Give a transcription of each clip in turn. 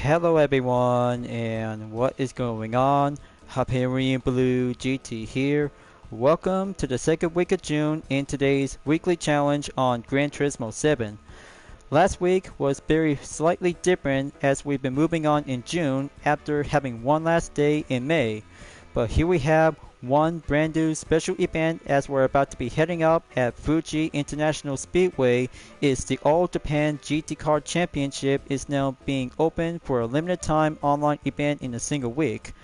Hello everyone, and what is going on? Hyperion-Blue-GT here. Welcome to the second week of June in today's weekly challenge on Gran Turismo 7. Last week was very slightly different as we've been moving on in June after having one last day in May. But here we have one brand new special event as we're about to be heading up at Fuji International Speedway. Is the All Japan GT Car Championship is now being open for a limited time online event in a single week.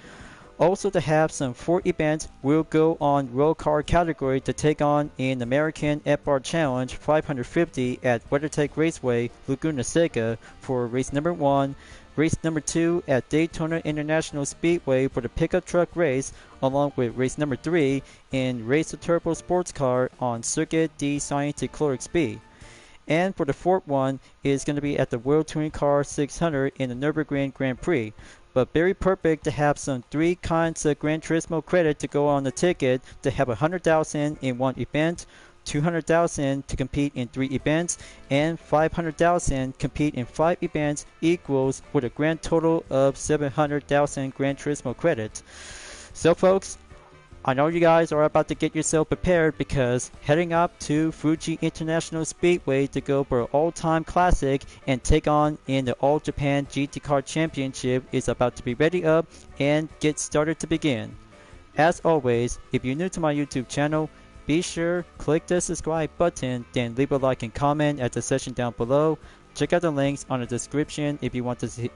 Also to have some 4 events will go on road car category to take on in American FR Challenge 550 at WeatherTech Raceway, Laguna Seca for race number 1. Race number 2 at Daytona International Speedway for the pickup truck race, along with race number 3 in Race the Turbo Sports Car on Circuit de Sainte-Cloire Speed. And for the fourth one is going to be at the World Touring Car 600 in the Nürburgring Grand Prix. But very perfect to have some 3 kinds of Gran Turismo credit to go on the ticket to have 100,000 in one event, 200,000 to compete in 3 events, and 500,000 compete in 5 events equals with a grand total of 700,000 Gran Turismo credits. So folks, I know you guys are about to get yourself prepared because heading up to Fuji International Speedway to go for an all-time classic and take on in the All Japan GT Car Championship is about to be ready up and get started to begin. As always, if you're new to my YouTube channel, be sure click the subscribe button, then leave a like and comment at the section down below. Check out the links on the description if you want to see.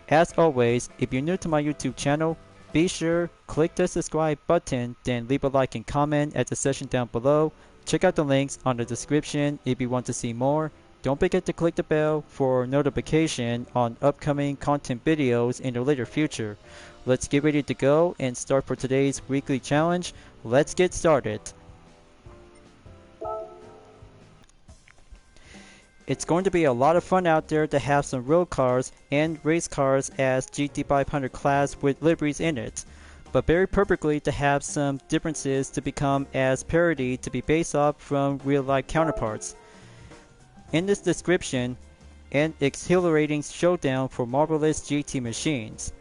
As always, if you're new to my YouTube channel, be sure click the subscribe button, then leave a like and comment at the section down below. Check out the links on the description if you want to see more. Don't forget to click the bell for notification on upcoming content videos in the later future. Let's get ready to go and start for today's weekly challenge. Let's get started. It's going to be a lot of fun out there to have some road cars and race cars as GT500 class with liveries in it, but very perfectly to have some differences to become as parity to be based off from real life counterparts. In this description, an exhilarating showdown for marvelous GT machines.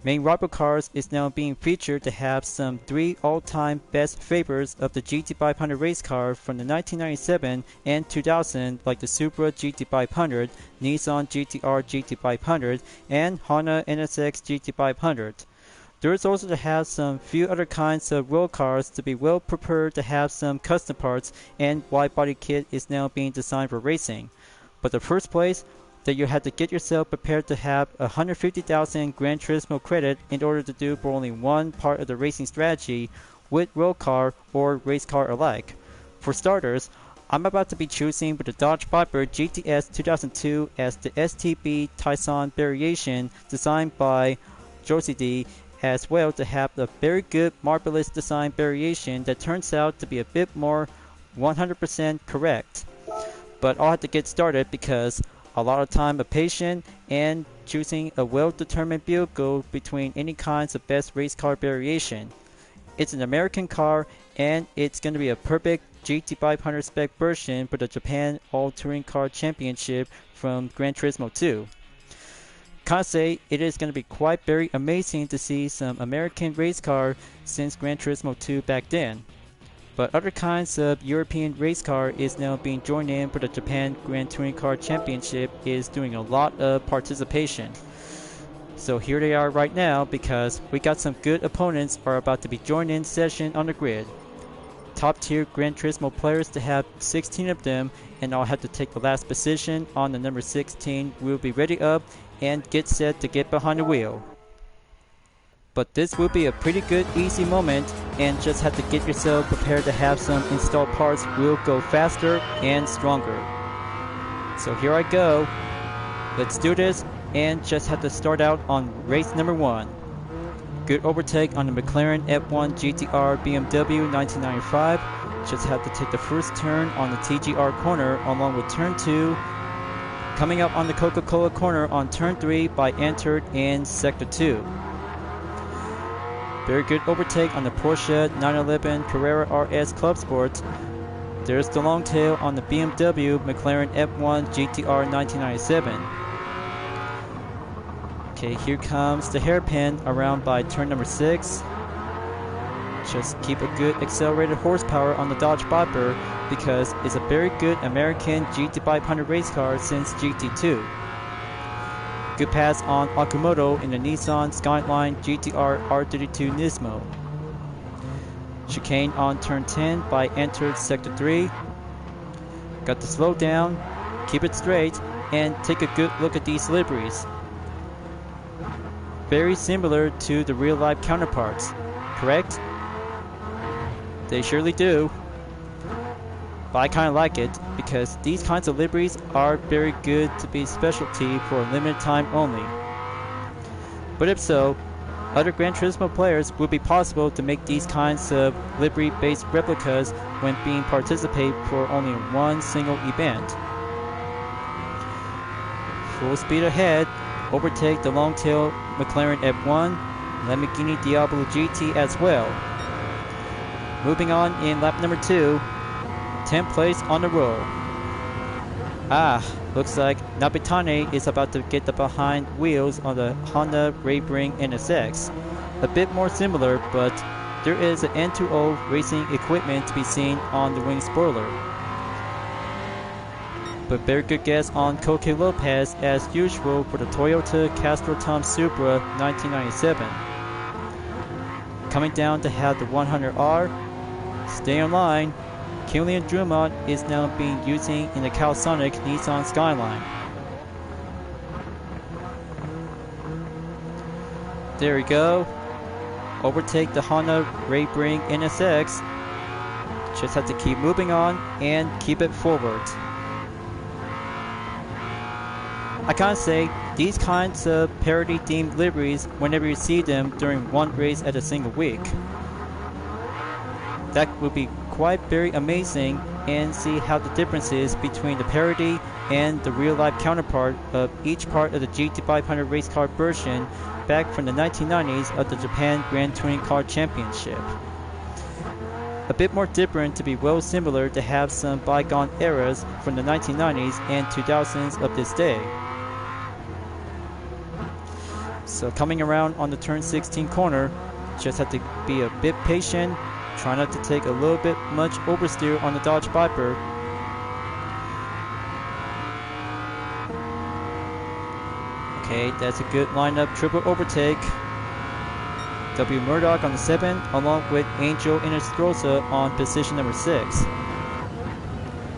Main rival cars is now being featured to have some 3 all-time best favorites of the GT500 race car from the 1997 and 2000 like the Supra GT500, Nissan GTR GT500, and Honda NSX GT500. There is also to have some few other kinds of road cars to be well prepared to have some custom parts, and wide body kit is now being designed for racing. But the first place that you had to get yourself prepared to have 150,000 Gran Turismo credit in order to do for only one part of the racing strategy with road car or race car alike. For starters, I'm about to be choosing with the Dodge Viper GTS 2002 as the STB Tyson variation designed by Josie D, as well to have the very good marvelous design variation that turns out to be a bit more 100% correct. But I'll have to get started because a lot of time of patience and choosing a well-determined vehicle between any kinds of best race car variation. It's an American car and it's going to be a perfect GT500 spec version for the Japan All Touring Car Championship from Gran Turismo 2. Can't say it is going to be quite very amazing to see some American race car since Gran Turismo 2 back then. But other kinds of European race car is now being joined in for the Japan Grand Touring Car Championship is doing a lot of participation. So here they are right now because we got some good opponents are about to be joined in session on the grid. Top tier Gran Turismo players to have 16 of them, and I'll have to take the last position on the number 16. We'll be ready up and get set to get behind the wheel. But this will be a pretty good easy moment, and just have to get yourself prepared to have some installed parts will go faster and stronger. So here I go. Let's do this, and just have to start out on race number 1. Good overtake on the McLaren F1 GTR BMW 1995. Just have to take the first turn on the TGR corner along with turn 2. Coming up on the Coca-Cola corner on turn 3 by entered in sector 2. Very good overtake on the Porsche 911 Carrera RS Club Sport. There's the long tail on the BMW McLaren F1 GTR 1997. Okay, here comes the hairpin around by turn number 6. Just keep a good accelerated horsepower on the Dodge Viper because it's a very good American GT500 race car since GT2. Good pass on Okamoto in the Nissan Skyline GTR R32 Nismo. Chicane on turn 10 by entered sector 3. Got to slow down, keep it straight, and take a good look at these liveries. Very similar to the real-life counterparts, correct? They surely do. But I kind of like it because these kinds of liveries are very good to be specialty for a limited time only. But if so, other Gran Turismo players would be possible to make these kinds of livery-based replicas when being participate for only one single event. Full speed ahead, overtake the long-tail McLaren F1, Lamborghini Diablo GT as well. Moving on in lap number 2, 10th place on the roll. Looks like Nabitane is about to get the behind wheels on the Honda Raybring NSX. A bit more similar, but there is an N2O racing equipment to be seen on the wing spoiler. But very good guess on Koke Lopez as usual for the Toyota Castro-Tom Supra 1997. Coming down to have the 100R. Stay in line. Killian Drummond is now being using in the Calsonic Nissan Skyline. There we go. Overtake the Honda Raybring NSX. Just have to keep moving on and keep it forward. I can't say these kinds of parody themed liveries whenever you see them during one race at a single week. That would be quite very amazing and see how the differences between the parody and the real-life counterpart of each part of the GT500 race car version back from the 1990s of the Japan Grand Touring Car Championship. A bit more different to be well similar to have some bygone eras from the 1990s and 2000s of this day. So coming around on the turn 16 corner, just have to be a bit patient. Try not to take a little bit much oversteer on the Dodge Viper. Okay, that's a good lineup triple overtake. W. Murdoch on the 7, along with Angel Inestrosa on position number 6.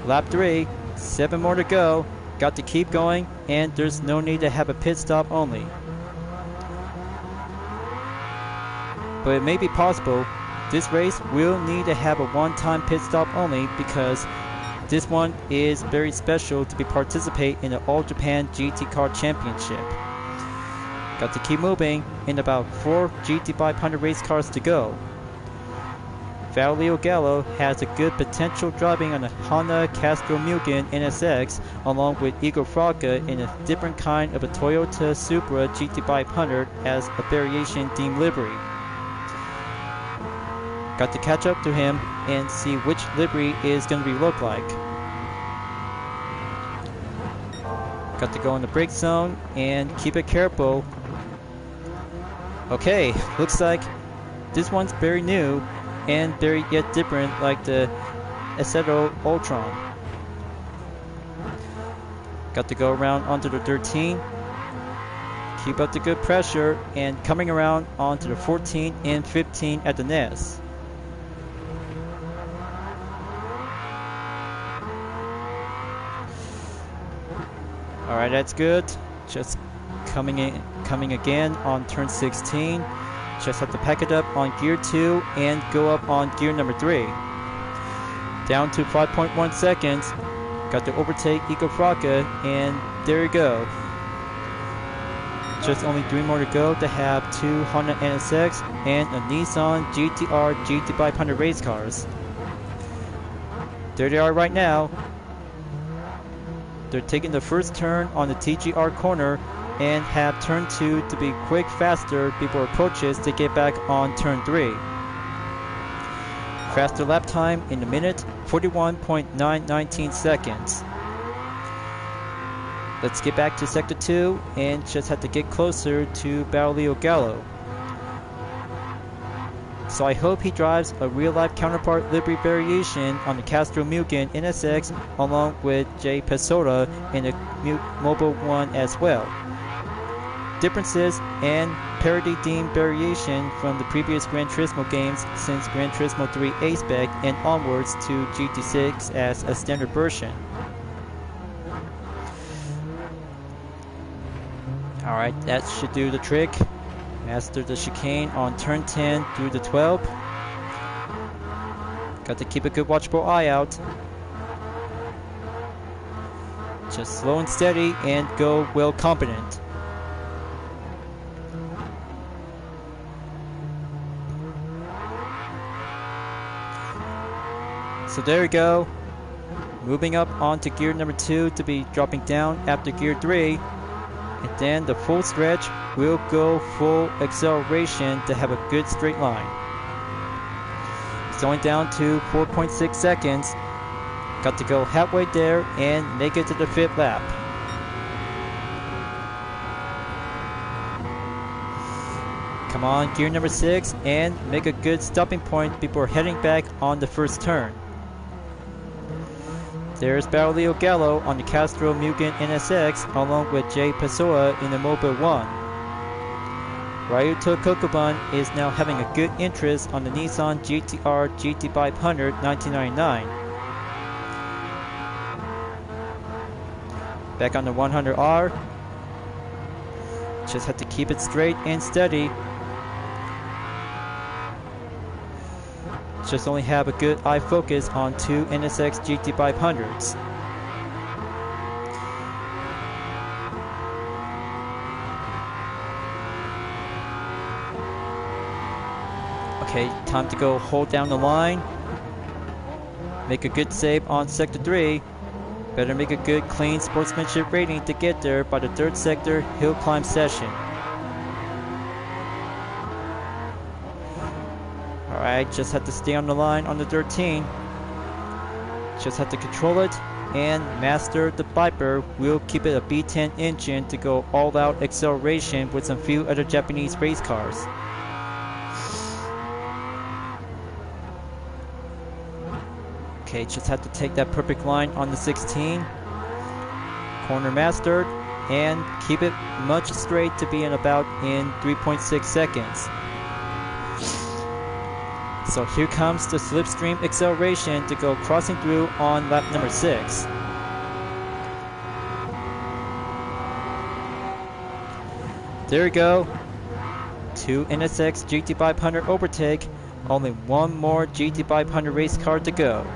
Lap 3, 7 more to go. Got to keep going, and there's no need to have a pit stop only. But it may be possible. This race will need to have a one-time pit stop only because this one is very special to be participate in the All Japan GT Car Championship. Got to keep moving in about 4 GT500 race cars to go. Valio Gallo has a good potential driving on the Honda Castro Mugen NSX along with Igor Fraga in a different kind of a Toyota Supra GT500 as a variation theme livery. Got to catch up to him and see which livery is going to be look like. Got to go in the brake zone and keep it careful. Okay, looks like this one's very new and very yet different like the Aceto Ultron. Got to go around onto the 13. Keep up the good pressure and coming around onto the 14 and 15 at the nest. Alright, that's good. Just coming again on turn 16. Just have to pack it up on gear 2 and go up on gear number 3. Down to 5.1 seconds. Got to overtake Igor Fraga, and there you go. Just only 3 more to go to have 2 Honda NSX and a Nissan GTR GT500 race cars. There they are right now. They're taking the first turn on the TGR corner and have turn 2 to be quick faster before approaches to get back on turn 3. Faster lap time in a minute, 41.919 seconds. Let's get back to Sector 2 and just have to get closer to Battlefield Gallo. So I hope he drives a real-life counterpart livery variation on the Castro Mugen NSX along with Jay Pessoa in the Mobile 1 as well. Differences and parody-themed variation from the previous Gran Turismo games since Gran Turismo 3 A-Spec and onwards to GT6 as a standard version. Alright, that should do the trick. Master the chicane on turn 10 through the 12. Got to keep a good watchful eye out. Just slow and steady and go well competent. So there we go. Moving up onto gear number 2 to be dropping down after gear 3. And then the full stretch will go full acceleration to have a good straight line. It's only down to 4.6 seconds. Got to go halfway there and make it to the 5th lap. Come on, gear number 6 and make a good stopping point before heading back on the first turn. There's Battlefield Gallo on the Castro Mugen NSX along with Jay Pessoa in the Mobile 1. Ryuto Kokobun is now having a good interest on the Nissan GT-R GT500 1999. Back on the 100R. Just have to keep it straight and steady. Just only have a good eye focus on 2 NSX GT500s. Okay, time to go hold down the line. Make a good save on Sector 3. Better make a good clean sportsmanship rating to get there by the 3rd sector hill climb session. Alright, just have to stay on the line on the 13. Just have to control it and master the Viper. We'll keep it a B10 engine to go all out acceleration with some few other Japanese race cars. Okay, just have to take that perfect line on the 16. Corner mastered and keep it much straight to be in about in 3.6 seconds. So here comes the slipstream acceleration to go crossing through on lap number 6. There we go. 2 NSX GT500 overtake. Only one more GT500 race car to go.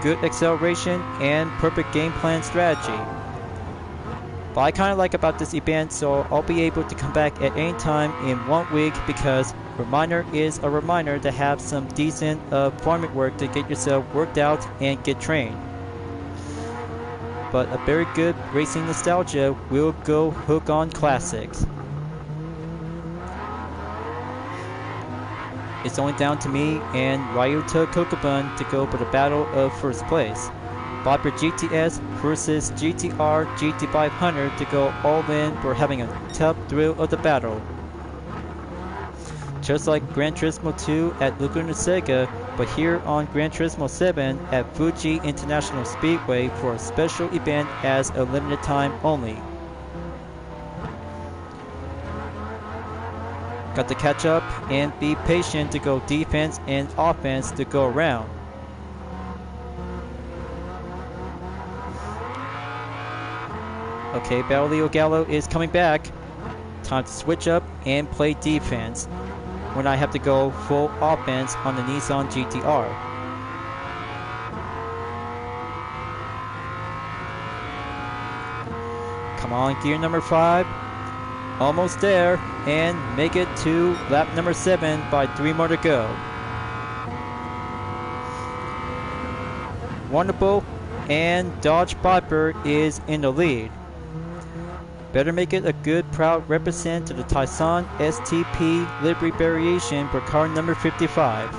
Good acceleration and perfect game plan strategy. What I kind of like about this event, so I'll be able to come back at any time in 1 week because reminder is a reminder to have some decent farming work to get yourself worked out and get trained. But a very good racing nostalgia will go hook on classics. It's only down to me and Ryuta Kokobun to go for the battle of first place. Viper GTS versus GT-R GT500 to go all in for having a tough thrill of the battle. Just like Gran Turismo 2 at Laguna Seca, but here on Gran Turismo 7 at Fuji International Speedway for a special event as a limited time only. Got to catch up and be patient to go defense and offense to go around. Okay, Battlefield Gallo is coming back. Time to switch up and play defense when I have to go full offense on the Nissan GT-R. Come on, gear number 5. Almost there, and make it to lap number 7 by 3 more to go. Wonderful, and Dodge Viper is in the lead. Better make it a good proud represent to the Tyson STP livery variation for car number 55.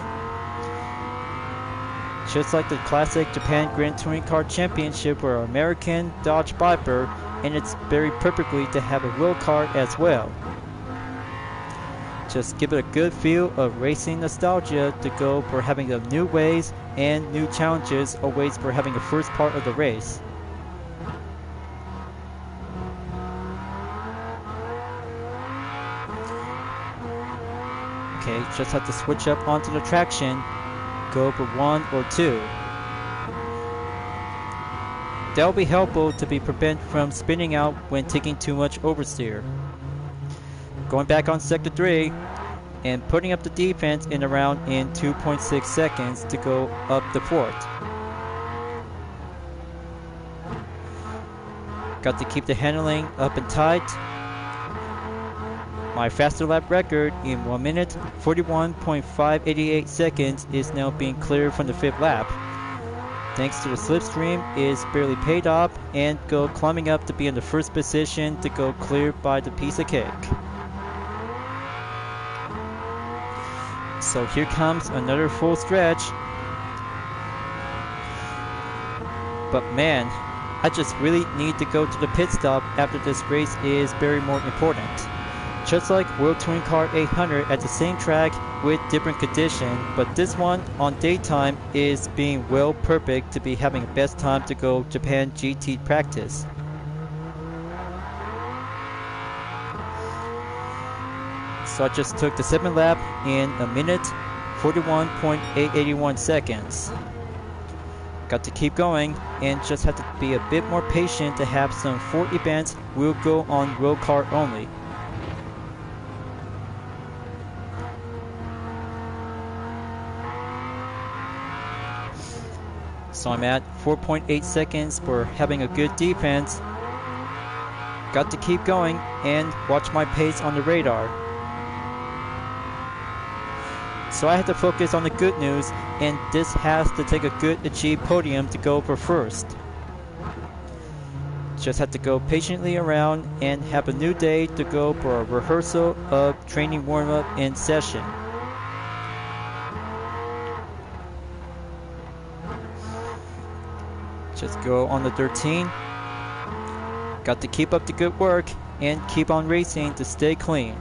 just like the classic Japan Grand Touring Car Championship or American Dodge Viper, and it's very perfectly to have a real car as well. Just give it a good feel of racing nostalgia to go for having the new ways and new challenges always for having the first part of the race. Okay, just have to switch up onto the traction, go for 1 or 2. That will be helpful to be prevented from spinning out when taking too much oversteer. Going back on sector 3 and putting up the defense in around in 2.6 seconds to go up the fort. Got to keep the handling up and tight. My faster lap record in 1 minute 41.588 seconds is now being cleared from the 5th lap. Thanks to the slipstream is barely paid off and go climbing up to be in the first position to go clear by the piece of cake. So here comes another full stretch. But man, I just really need to go to the pit stop after this race is very more important. Just like World Touring Car 800 at the same track with different condition, but this one on daytime is being well perfect to be having the best time to go Japan GT practice. So I just took the 7th lap in 1 minute 41.881 seconds. Got to keep going and just have to be a bit more patient to have some 4 events will go on road car only. So I'm at 4.8 seconds for having a good defense. Got to keep going and watch my pace on the radar. So I have to focus on the good news, and this has to take a good achieved podium to go for first. Just have to go patiently around and have a new day to go for a rehearsal of training warm-up in session. Just go on the 13. Got to keep up the good work and keep on racing to stay clean.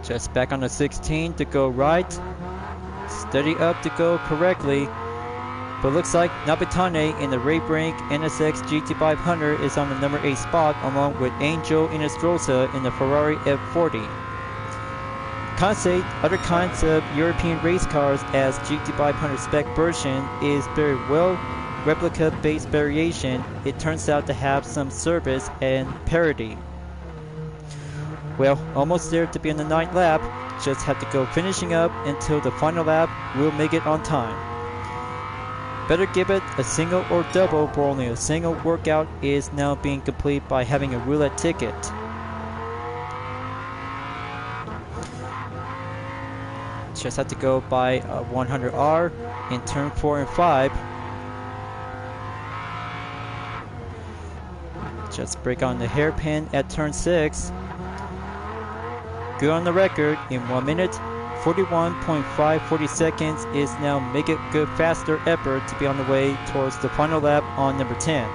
Just back on the 16 to go right. Steady up to go correctly. But looks like Nabitane in the Ray-Brink NSX GT500 is on the number 8 spot along with Angel Inestrosa in the Ferrari F40. Concept other kinds of European race cars as GT500 spec version is very well replica based variation. It turns out to have some service and parity. Well, almost there to be on the 9th lap. Just have to go finishing up until the final lap. We'll make it on time. Better give it a single or double, for only a single workout is now being complete by having a roulette ticket. Just have to go by 100R in turn 4 and 5. Just break on the hairpin at turn 6. Good on the record in 1 minute 41.540 seconds is now make it good faster effort to be on the way towards the final lap on number 10.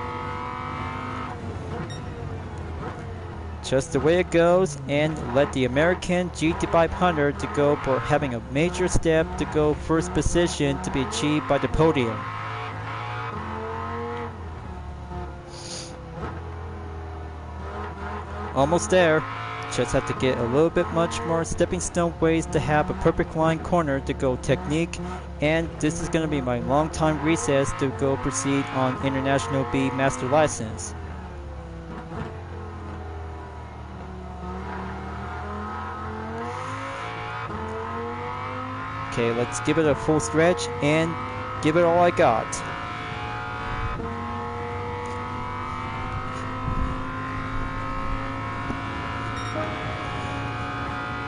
Just the way it goes, and let the American GT500 to go for having a major step to go first position to be achieved by the podium. Almost there. Just have to get a little bit much more stepping stone ways to have a perfect line corner to go technique, and this is going to be my long time recess to go proceed on International B Master License. Okay, let's give it a full stretch and give it all I got.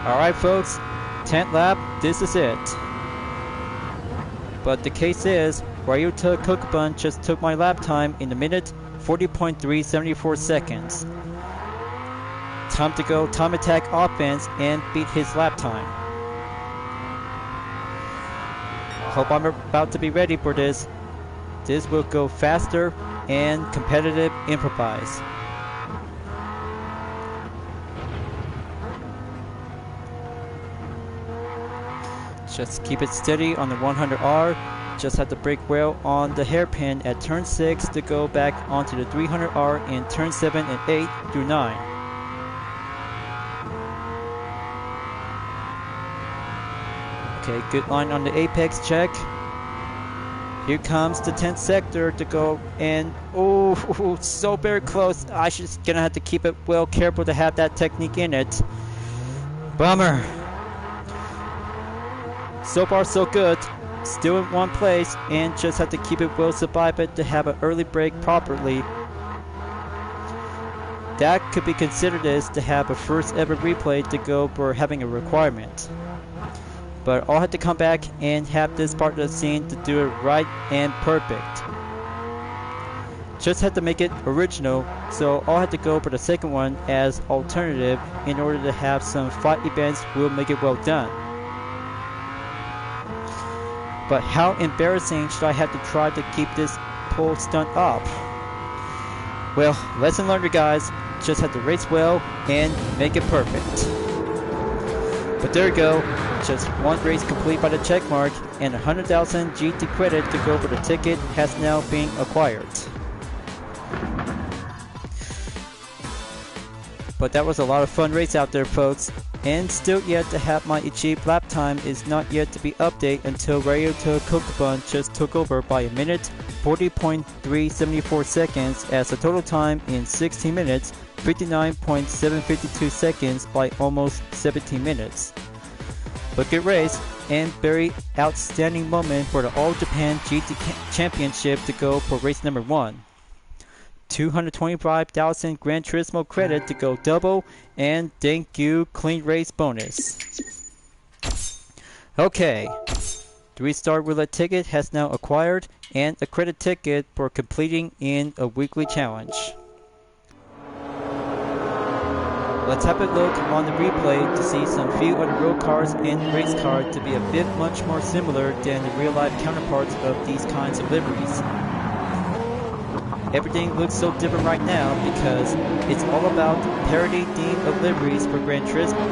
Alright folks, 10th lap, this is it. But the case is, Ryuta Kokubun just took my lap time in a minute 40.374 seconds. Time to go time attack offense and beat his lap time. Hope I'm about to be ready for this. This will go faster and competitive improvise. Just keep it steady on the 100R. Just have to brake well on the hairpin at turn 6 to go back onto the 300R in turn 7 and 8 through 9. Okay, good line on the apex check. Here comes the 10th sector to go, and oh, so very close. I just gonna have to keep it well careful to have that technique in it. Bummer. So far so good. Still in one place, and just have to keep it well survive it to have an early break properly. That could be considered as to have a first ever replay to go for having a requirement. But I'll have to come back and have this part of the scene to do it right and perfect. Just had to make it original, so I'll have to go for the second one as alternative in order to have some fight events will make it well done. But how embarrassing should I have to try to keep this pole stunt up? Well, lesson learned, guys. Just have to race well and make it perfect. But there you go. Just one race complete by the check mark, and 100,000 GT credit to go for the ticket has now been acquired. But that was a lot of fun race out there, folks. And still yet to have my achieved lap time is not yet to be updated until Ryota Kokubun just took over by a minute 40.374 seconds as a total time in 16 minutes 59.752 seconds by almost 17 minutes. But good race and very outstanding moment for the All Japan GT Championship to go for race number 1. 225,000 Gran Turismo credit to go double, and thank you clean race bonus. Okay, 3-star roulette ticket has now acquired and a credit ticket for completing in a weekly challenge. Let's have a look on the replay to see some few of the road cars and race car to be a bit much more similar than the real life counterparts of these kinds of liveries. Everything looks so different right now because it's all about the parody theme of liveries for Gran Turismo.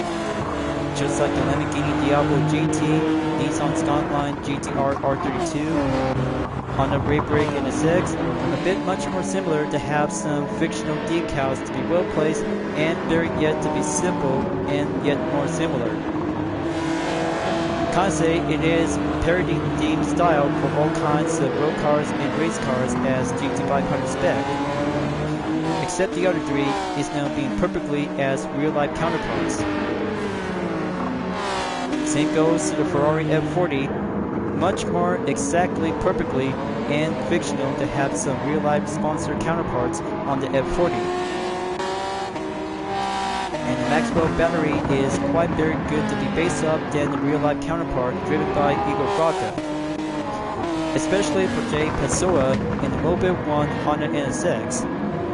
Just like the Lamborghini Diablo GT, Nissan Skyline GTR R32, Honda Ray-Brake NSX, a bit much more similar to have some fictional decals to be well placed and very yet to be simple and yet more similar. Kansei, it is parody theme style for all kinds of road cars and race cars as GT500 spec. Except the other three is now being perfectly as real life counterparts. Same goes to the Ferrari F40, much more exactly perfectly and fictional to have some real life sponsored counterparts on the F40. And the Maxwell battery is quite very good to be based up than the real-life counterpart driven by Igor Fraga. Especially for Jay Pessoa in the Mobile 1 Honda NSX.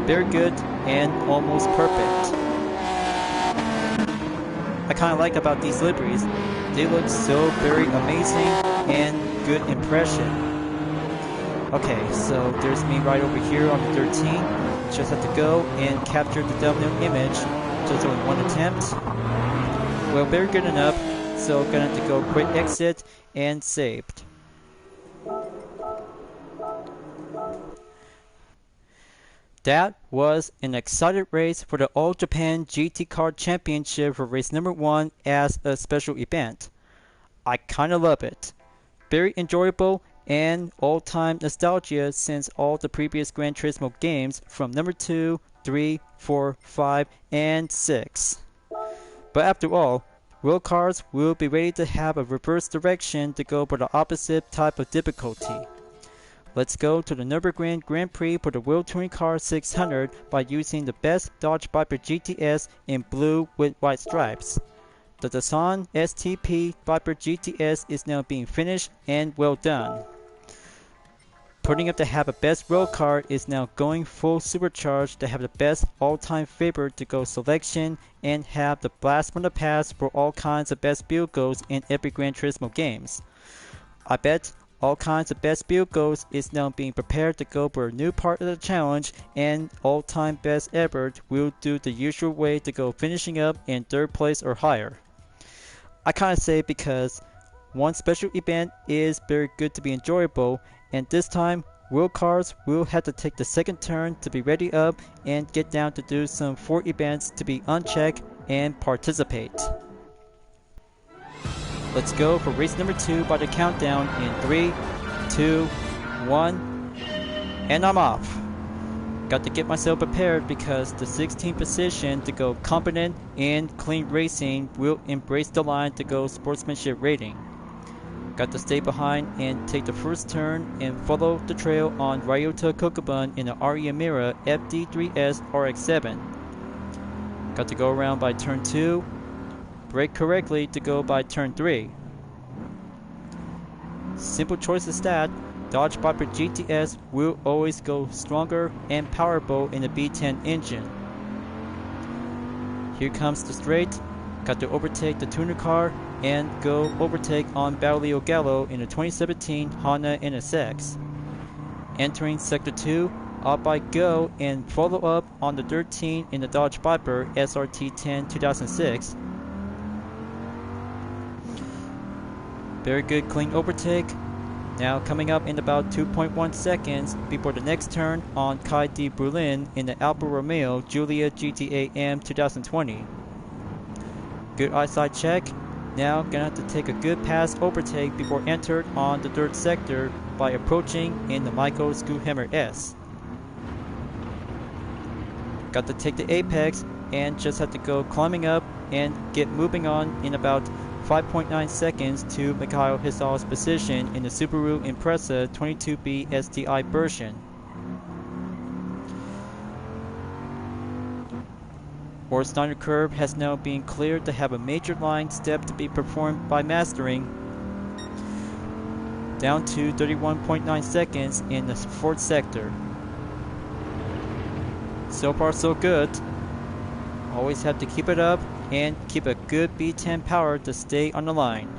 Very good and almost perfect. I kinda like about these liveries, they look so very amazing and good impression. Okay, so there's me right over here on the 13. Just have to go and capture the thumbnail image. Just only one attempt. Well, very good enough, so gonna have to go quick exit and saved. That was an exciting race for the All Japan GT Car Championship for race number 1 as a special event. I kinda love it. Very enjoyable and all-time nostalgia since all the previous Gran Turismo games from number 2, 3, 4, 5, and 6. But after all, road cars will be ready to have a reverse direction to go for the opposite type of difficulty. Let's go to the Nürburgring Grand Prix for the World Touring Car 600 by using the best Dodge Viper GTS in blue with white stripes. The Datsun STP Viper GTS is now being finished and well done. Putting up to have a best road car is now going full supercharged to have the best all-time favorite to go selection and have the blast from the past for all kinds of best vehicles in every Gran Turismo games. I bet all kinds of best vehicles is now being prepared to go for a new part of the challenge, and all-time best ever will do the usual way to go finishing up in 3rd place or higher. I kinda say because one special event is very good to be enjoyable, and this time World Cars will have to take the second turn to be ready up and get down to do some 4 events to be unchecked and participate. Let's go for race number 2 by the countdown in 3, 2, 1, and I'm off. Got to get myself prepared because the 16th position to go competent and clean racing will embrace the line to go sportsmanship rating. Got to stay behind and take the first turn and follow the trail on Ryota Kokobun in the RE Amira FD3S RX-7. Got to go around by turn 2, brake correctly to go by turn 3. Simple choice is that Dodge Viper GTS will always go stronger and powerful in the B10 engine. Here comes the straight. Got to overtake the tuner car and go overtake on Battleio Gallo in the 2017 Honda NSX. Entering sector 2, up I go and follow up on the 13 in the Dodge Viper SRT10 2006. Very good clean overtake. Now coming up in about 2.1 seconds before the next turn on Kai de Berlin in the Alfa Romeo Giulia GTA M 2020. Good eyesight check. Now gonna have to take a good pass overtake before entered on the 3rd sector by approaching in the Michael Schuhhammer S. Got to take the apex and just have to go climbing up and get moving on in about 5.9 seconds to Mikhail Hisal's position in the Subaru Impreza 22B STI version. Horizontal curve has now been cleared to have a major line step to be performed by mastering. Down to 31.9 seconds in the 4th sector. So far so good. Always have to keep it up and keep a good B10 power to stay on the line.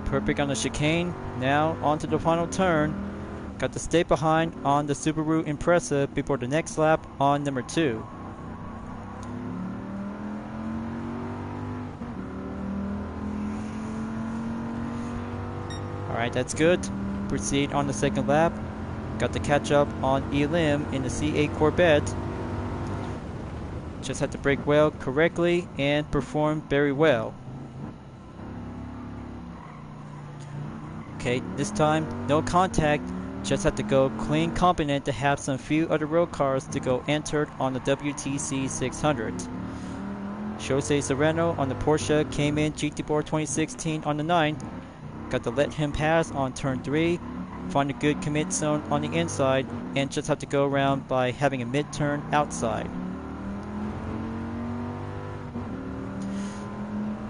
Perfect on the chicane. Now onto the final turn. Got to stay behind on the Subaru Impreza before the next lap on number 2. Alright, that's good. Proceed on the 2nd lap. Got to catch up on Elim in the C8 Corvette. Just had to brake well correctly and perform very well. Okay, this time no contact. Just had to go clean competent to have some few other road cars to go entered on the WTC 600. Jose Serrano on the Porsche came in GT4 2016 on the 9th. Got to let him pass on turn 3, find a good commit zone on the inside, and just have to go around by having a mid-turn outside.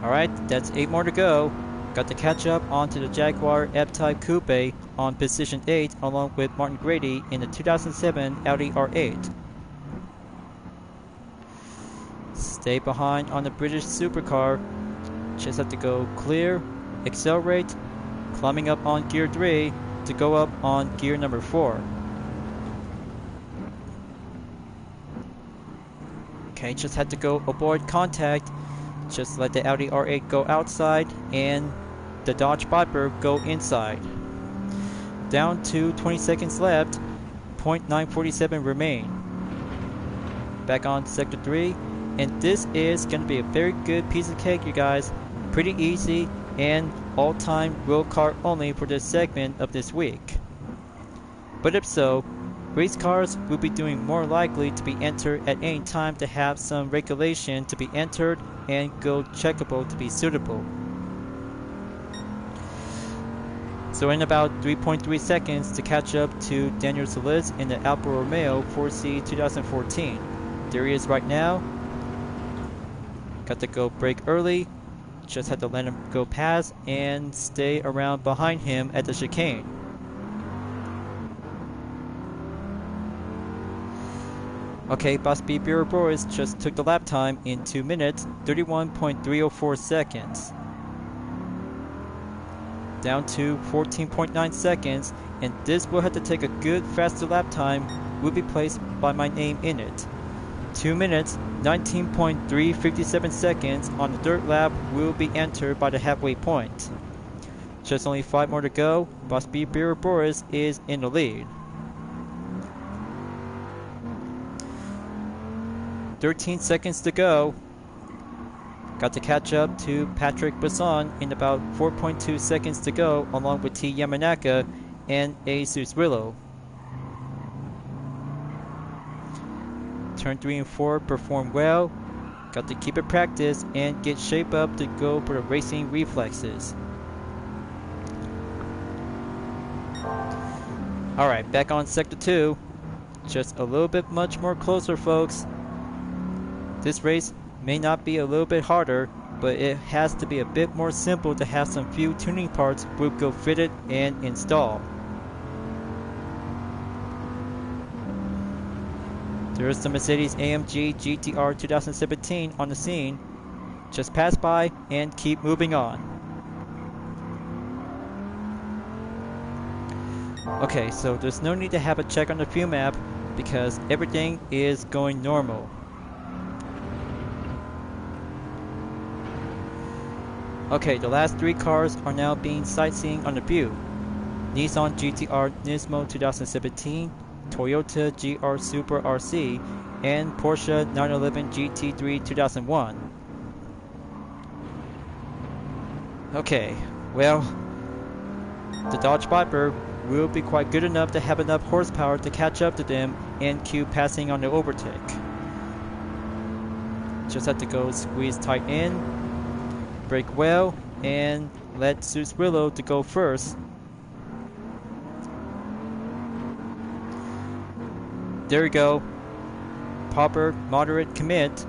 Alright, that's 8 more to go. Got to catch up onto the Jaguar F-Type Coupe on position 8 along with Martin Grady in the 2007 Audi R8. Stay behind on the British supercar. Just have to go clear, accelerate, climbing up on gear 3 to go up on gear number 4. Okay, just had to go avoid contact. Just let the Audi R8 go outside and the Dodge Viper go inside. Down to 20 seconds left, 0.947 remain. Back on sector 3, and this is going to be a very good piece of cake, you guys. Pretty easy and all-time road car only for this segment of this week. But if so, race cars will be doing more likely to be entered at any time to have some regulation to be entered and go checkable to be suitable. So in about 3.3 seconds to catch up to Daniel Solis in the Alfa Romeo 4C 2014. There he is right now. Got to go brake early, Just had to let him go past and stay around behind him at the chicane. Okay, Boss B Boris just took the lap time in 2 minutes, 31.304 seconds. Down to 14.9 seconds, and this will have to take a good faster lap time will be placed by my name in it. 2 minutes, 19.357 seconds on the dirt lap will be entered by the halfway point. Just only 5 more to go. Boss B Boris is in the lead. 13 seconds to go. Got to catch up to Patrick Basson in about 4.2 seconds to go, along with T Yamanaka and A Susrillo. Turn 3 and 4 performed well. Got to keep it practice and get shape up to go for the racing reflexes. Alright, back on Sector 2. Just a little bit much more closer, folks. This race may not be a little bit harder, but it has to be a bit more simple to have some few tuning parts will go fitted and installed. There's the Mercedes AMG GTR 2017 on the scene. Just pass by and keep moving on. Okay, so there's no need to have a check on the fuel map because everything is going normal. Okay, the last 3 cars are now being sightseeing on the view. Nissan GTR Nismo 2017, Toyota GR Super RC, and Porsche 911 GT3 2001. Okay, well, the Dodge Viper will be quite good enough to have enough horsepower to catch up to them and keep passing on the overtake. Just have to go squeeze tight in, brake well, and let Susrillo to go first. There we go. Proper, moderate commit.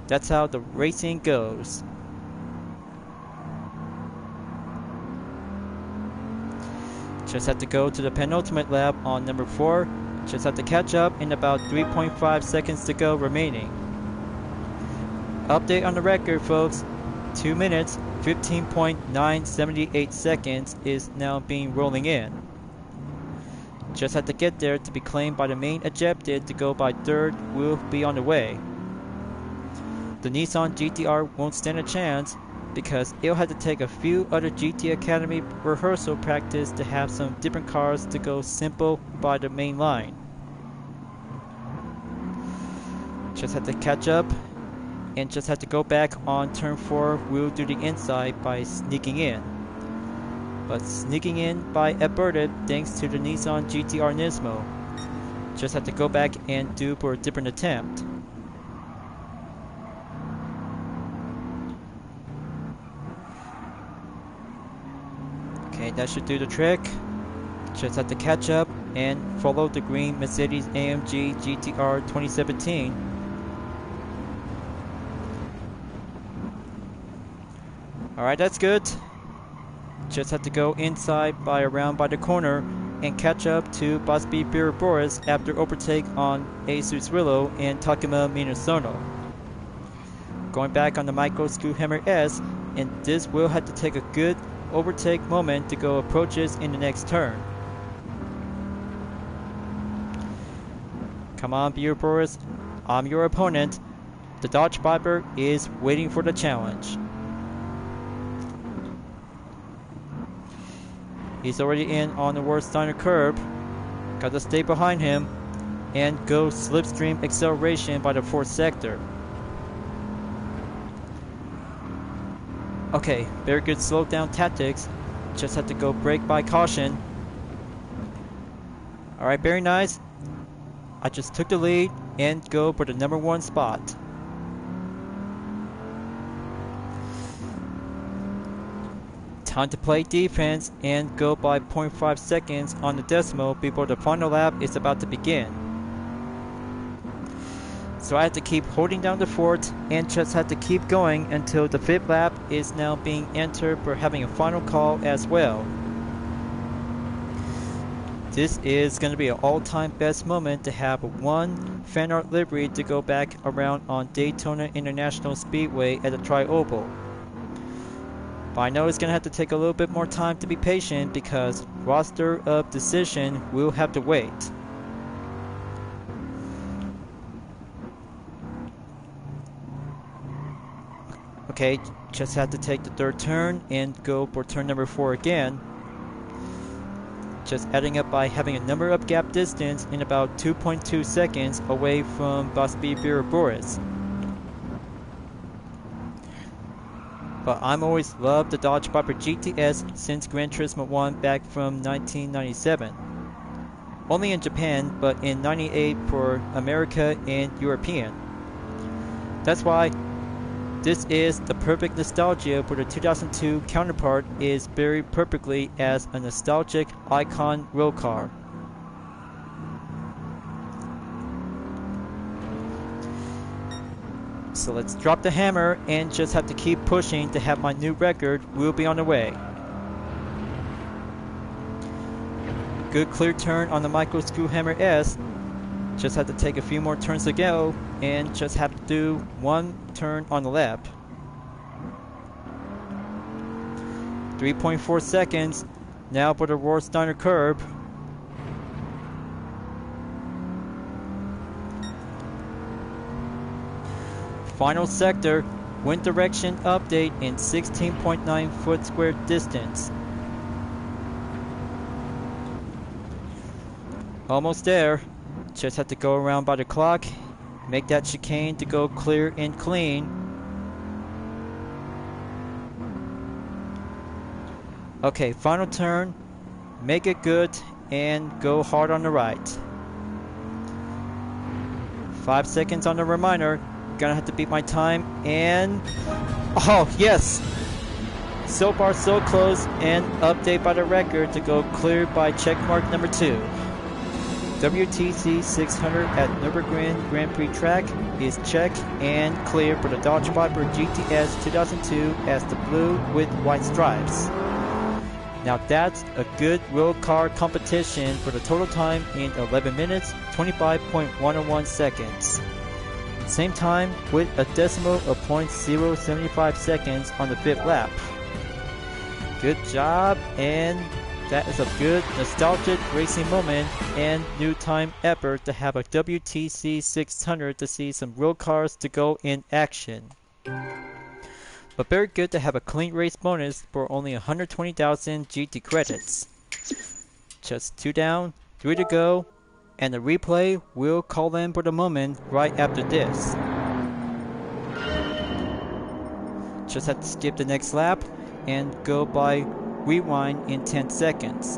That's how the racing goes. Just have to go to the penultimate lap on number 4. Just have to catch up in about 3.5 seconds to go remaining. Update on the record, folks. 2 minutes, 15.978 seconds is now being rolling in. Just have to get there to be claimed by the main ejected to go by 3rd will be on the way. The Nissan GTR won't stand a chance because it'll have to take a few other GT Academy rehearsal practice to have some different cars to go simple by the main line. Just have to catch up and just have to go back on turn 4 we'll do the inside by sneaking in. But sneaking in by aborted thanks to the Nissan GTR Nismo. Just have to go back and do for a different attempt. Okay, that should do the trick. Just have to catch up and follow the green Mercedes AMG GTR 2017. Alright, that's good. Just have to go inside by around by the corner and catch up to Boss B Boris after overtake on A Susrillo and Takuma Minasono. Going back on the Micro Screwhammer S, and this will have to take a good overtake moment to go approaches in the next turn. Come on, Boris, I'm your opponent. The Dodge Viper is waiting for the challenge. He's already in on the Warsteiner curb. Got to stay behind him and go slipstream acceleration by the 4th sector. Okay, very good slow down tactics. Just have to go brake by caution. Alright, very nice. I just took the lead and go for the number 1 spot. Time to play defense and go by 0.5 seconds on the decimal before the final lap is about to begin. So I had to keep holding down the fort and just had to keep going until the 5th lap is now being entered for having a final call as well. This is going to be an all-time best moment to have one fan art livery to go back around on Daytona International Speedway at the Tri-Oval. But I know it's going to have to take a little bit more time to be patient because roster of decision will have to wait. Okay, just had to take the 3rd turn and go for turn number 4 again. Just adding up by having a number up gap distance in about 2.2 seconds away from Bospie Boris. But I'm always loved the Dodge Viper GTS since Gran Turismo 1 back from 1997. Only in Japan, but in 98 for America and European. That's why this is the perfect nostalgia for the 2002 counterpart is buried perfectly as a nostalgic icon road car. So let's drop the hammer and just have to keep pushing to have my new record will be on the way. Good clear turn on the Micro Screwhammer S. Just have to take a few more turns to go and just have to do one turn on the lap. 3.4 seconds now for the Rohrsteiner curb. Final sector, wind direction update in 16.9 foot square distance. Almost there. Just have to go around by the clock, make that chicane to go clear and clean. Okay, final turn, make it good, and go hard on the right. 5 seconds on the reminder, gonna have to beat my time, and oh yes! So far so close, and update by the record to go clear by checkmark number 2. WTC 600 at Nürburgring Grand Prix track is checked and clear for the Dodge Viper GTS 2002 as the blue with white stripes. Now that's a good road car competition for the total time in 11 minutes 25.101 seconds. Same time with a decimal of 0.075 seconds on the 5th lap. Good job, and that is a good nostalgic racing moment and new time ever to have a WTC 600 to see some road cars to go in action. But very good to have a clean race bonus for only 120,000 GT credits. Just 2 down, 3 to go, and the replay will call in for the moment right after this. Just have to skip the next lap and go by rewind in 10 seconds.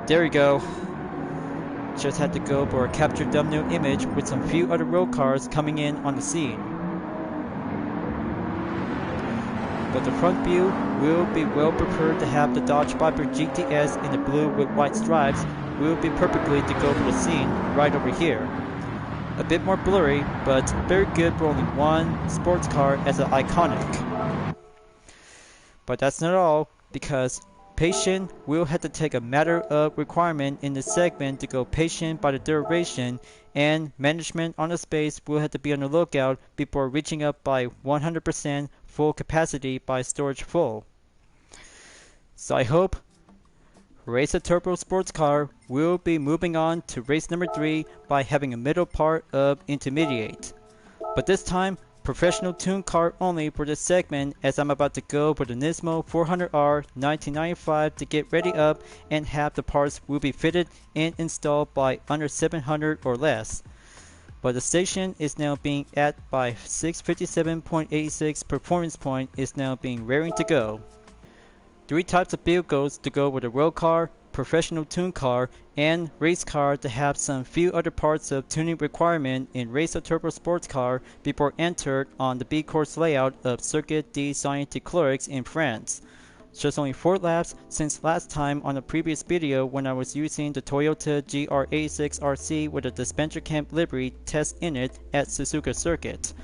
There we go. Just had to go for a capture thumbnail image with some few other road cars coming in on the scene. But the front view will be well prepared to have the Dodge Viper GTS in the blue with white stripes will be perfectly to go for the scene right over here. A bit more blurry, but very good for only one sports car as an iconic. But that's not all, because patient will have to take a matter of requirement in this segment to go patient by the duration, and management on the space will have to be on the lookout before reaching up by 100% full capacity by storage full. So I hope Race a Turbo Sports Car will be moving on to race number 3 by having a middle part of intermediate. But this time, professional tune car only for this segment, as I'm about to go for the Nismo 400R 1995 to get ready up and have the parts will be fitted and installed by under 700 or less. But the station is now being at by 657.86 performance point is now being raring to go. 3 types of vehicles to go with a road car, professional tune car, and race car to have some few other parts of tuning requirement in Race a Turbo Sports Car before entered on the B course layout of Circuit des Scientifiques in France. just only 4 laps since last time on a previous video when I was using the Toyota GR86RC with a dispenser camp livery test in it at Suzuka Circuit.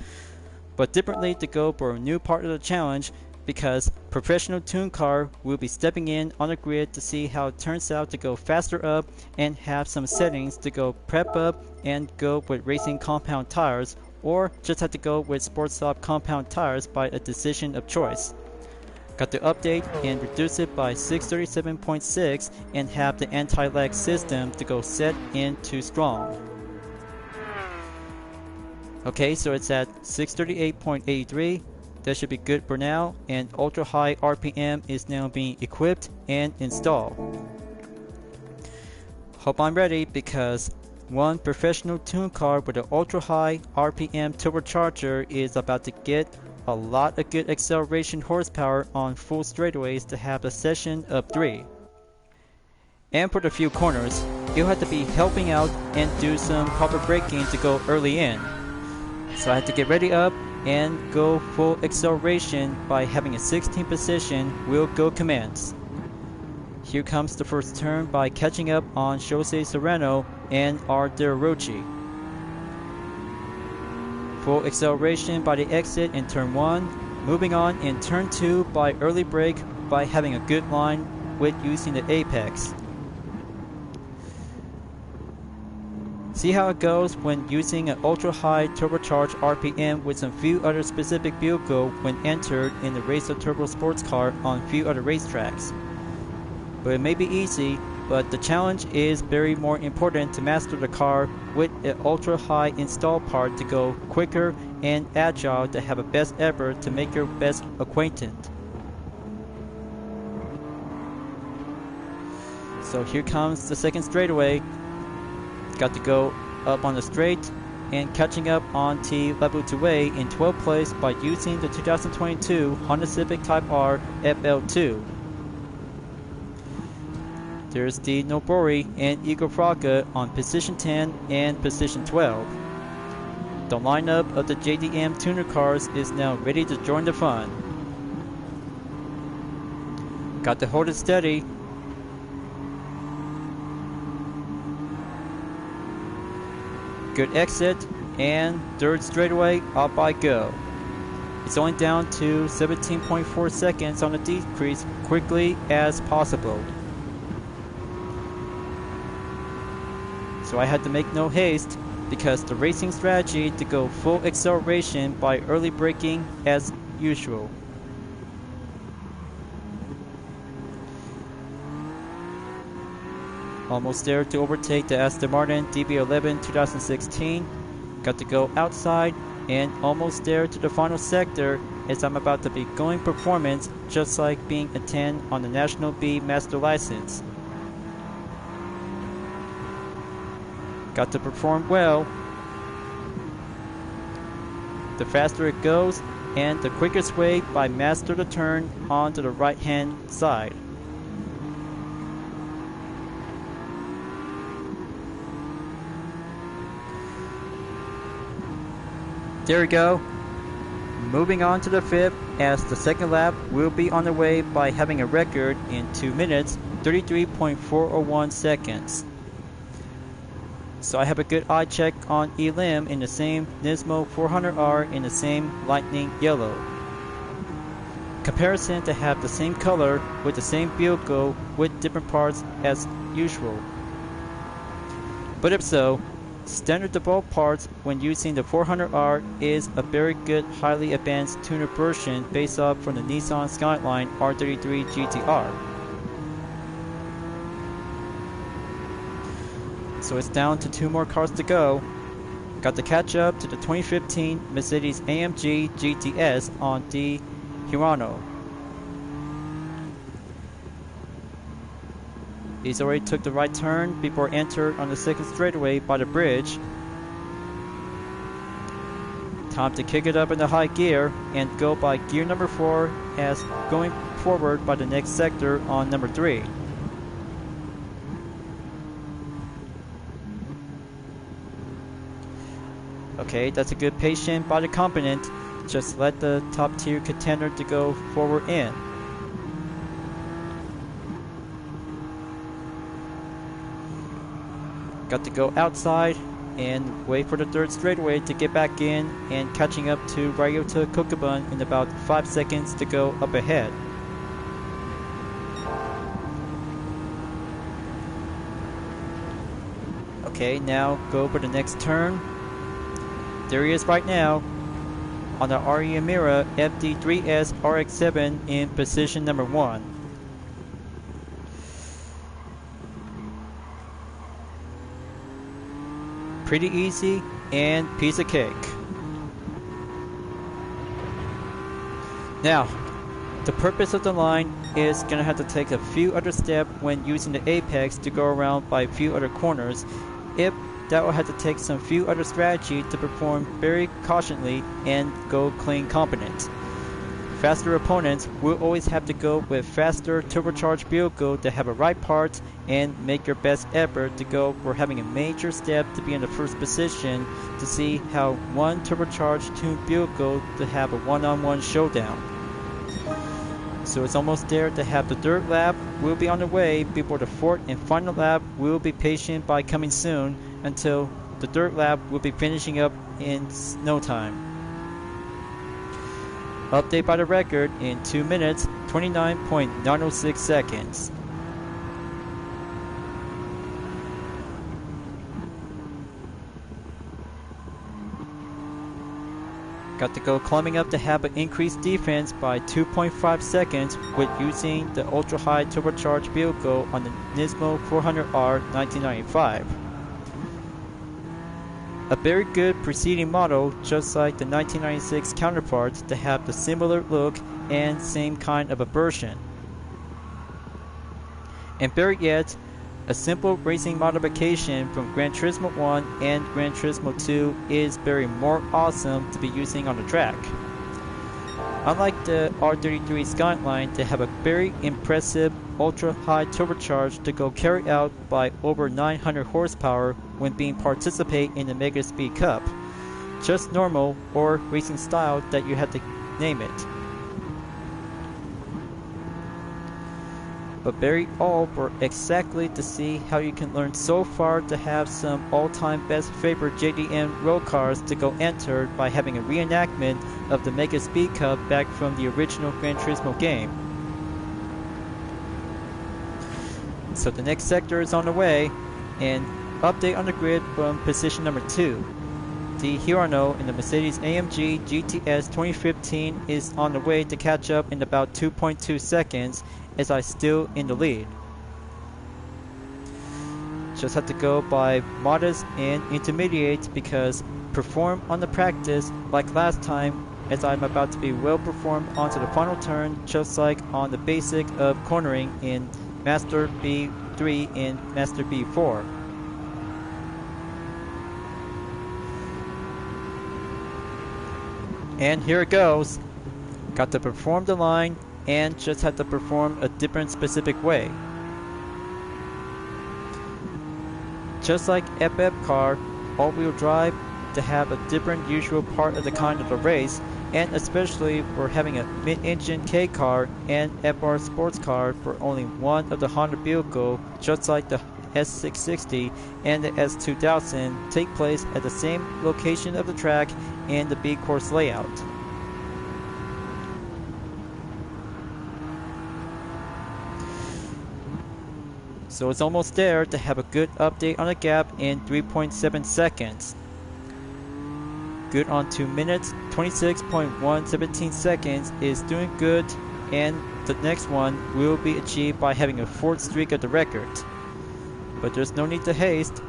But differently to go for a new part of the challenge, because professional tune car will be stepping in on the grid to see how it turns out to go faster up and have some settings to go prep up and go with racing compound tires, or just have to go with sports stop compound tires by a decision of choice. Got to update and reduce it by 637.6 and have the anti-lag system to go set into strong. Okay, so it's at 638.83. That should be good for now, and ultra high RPM is now being equipped and installed. Hope I'm ready, because one professional tune car with an ultra high RPM turbocharger is about to get a lot of good acceleration horsepower on full straightaways to have a session of 3. And for the few corners, you'll have to be helping out and do some proper braking to go early in. So I had to get ready up and go full acceleration by having a 16th position wheel go commence. Here comes the first turn by catching up on Jose Serrano and Arderochi. Full acceleration by the exit in turn 1, moving on in turn 2 by early brake by having a good line with using the apex. See how it goes when using an ultra high turbocharged RPM with some few other specific vehicle when entered in the race of turbo sports car on few other racetracks. But it may be easy, but the challenge is very more important to master the car with an ultra high install part to go quicker and agile to have a best effort to make your best acquaintance. So here comes the second straightaway. Got to go up on the straight and catching up on T level 2A in 12th place by using the 2022 Honda Civic Type R FL2. There's the Nobori and Igor Fraga on position 10 and position 12. The lineup of the JDM tuner cars is now ready to join the fun. Got to hold it steady. Good exit, and third straightaway, up I go. It's only down to 17.4 seconds on the decrease quickly as possible. So I had to make no haste, because the racing strategy to go full acceleration by early braking as usual. Almost there to overtake the Aston Martin DB11 2016. Got to go outside and almost there to the final sector as I'm about to be going performance just like being a 10 on the National B Master License. Got to perform well. The faster it goes and the quickest way by master the turn onto the right hand side. There we go. Moving on to the fifth, as the second lap will be on the way by having a record in 2 minutes, 33.401 seconds. So I have a good eye check on Elim in the same Nismo 400R in the same lightning yellow. Comparison to have the same color with the same vehicle with different parts as usual. But if so, standard default parts when using the 400R is a very good highly advanced tuner version based off from the Nissan Skyline R33 GTR. So it's down to 2 more cars to go. Got to catch up to the 2015 Mercedes AMG GTS on the Hirano. He's already took the right turn before entered on the second straightaway by the bridge. Time to kick it up in the high gear and go by gear number 4 as going forward by the next sector on number 3. Okay, that's a good patient body component. Just let the top tier contender to go forward in. Got to go outside and wait for the third straightaway to get back in, and catching up to Ryota Kokubun in about 5 seconds to go up ahead. Okay, now go for the next turn. There he is right now on the RE Amira FD3S RX7 in position number 1. Pretty easy and piece of cake. Now, the purpose of the line is going to have to take a few other steps when using the apex to go around by a few other corners. If that will have to take some few other strategy to perform very cautiously and go clean competent. Faster opponents will always have to go with faster turbocharged vehicle to have a right part and make your best effort to go for having a major step to be in the first position to see how one turbocharged tuned vehicle to have a one-on-one showdown. So it's almost there to have the third lap will be on the way before the fourth and final lap will be patient by coming soon until the third lap will be finishing up in no time. Update by the record in 2 minutes, 29.906 seconds. Got to go climbing up to have an increased defense by 2.5 seconds with using the ultra high turbocharged vehicle on the Nismo 400R 1995. A very good preceding model, just like the 1996 counterparts, to have the similar look and same kind of a version. And better yet, a simple racing modification from Gran Turismo 1 and Gran Turismo 2 is very more awesome to be using on the track. Unlike the R33 Skyline to have a very impressive ultra high turbocharge to go carry out by over 900 horsepower when being participate in the Mega Speed Cup. Just normal or racing style that you have to name it. But very all for exactly to see how you can learn so far to have some all-time best favorite JDM road cars to go enter by having a reenactment of the Mega Speed Cup back from the original Gran Turismo game. So the next sector is on the way, and update on the grid from position number 2. The Hirano in the Mercedes AMG GTS 2015 is on the way to catch up in about 2.2 seconds as I still in the lead. Just have to go by modest and intermediate because perform on the practice like last time as I'm about to be well performed onto the final turn just like on the basic of cornering in Master B3 and Master B4. And here it goes. Got to perform the line and just had to perform a different specific way. Just like FF car, all-wheel drive to have a different usual part of the kind of the race, and especially for having a mid-engine K car and FR sports car for only one of the Honda vehicle, just like the S660 and the S2000 take place at the same location of the track and the B course layout. So it's almost there to have a good update on the gap in 3.7 seconds. Good on 2 minutes, 26.117 seconds is doing good, and the next one will be achieved by having a fourth streak of the record. But there's no need to haste.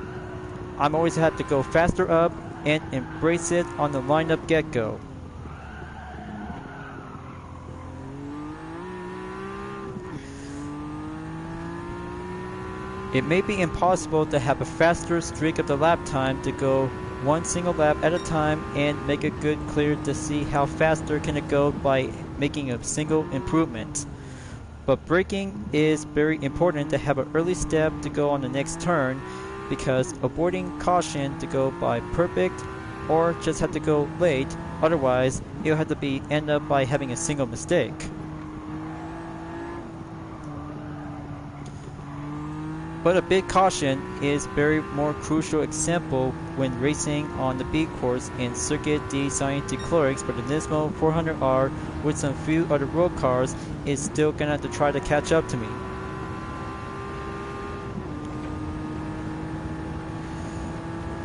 I'm always have to go faster up and embrace it on the lineup get-go. It may be impossible to have a faster streak of the lap time to go one single lap at a time and make it good clear to see how faster can it go by making a single improvement. But braking is very important to have an early step to go on the next turn because avoiding caution to go by perfect or just have to go late, otherwise you'll have to end up by having a single mistake. But a big caution is very more crucial example when racing on the B course in Circuit de Saint-Eclairix, but the Nismo 400R with some few other road cars is still gonna have to try to catch up to me.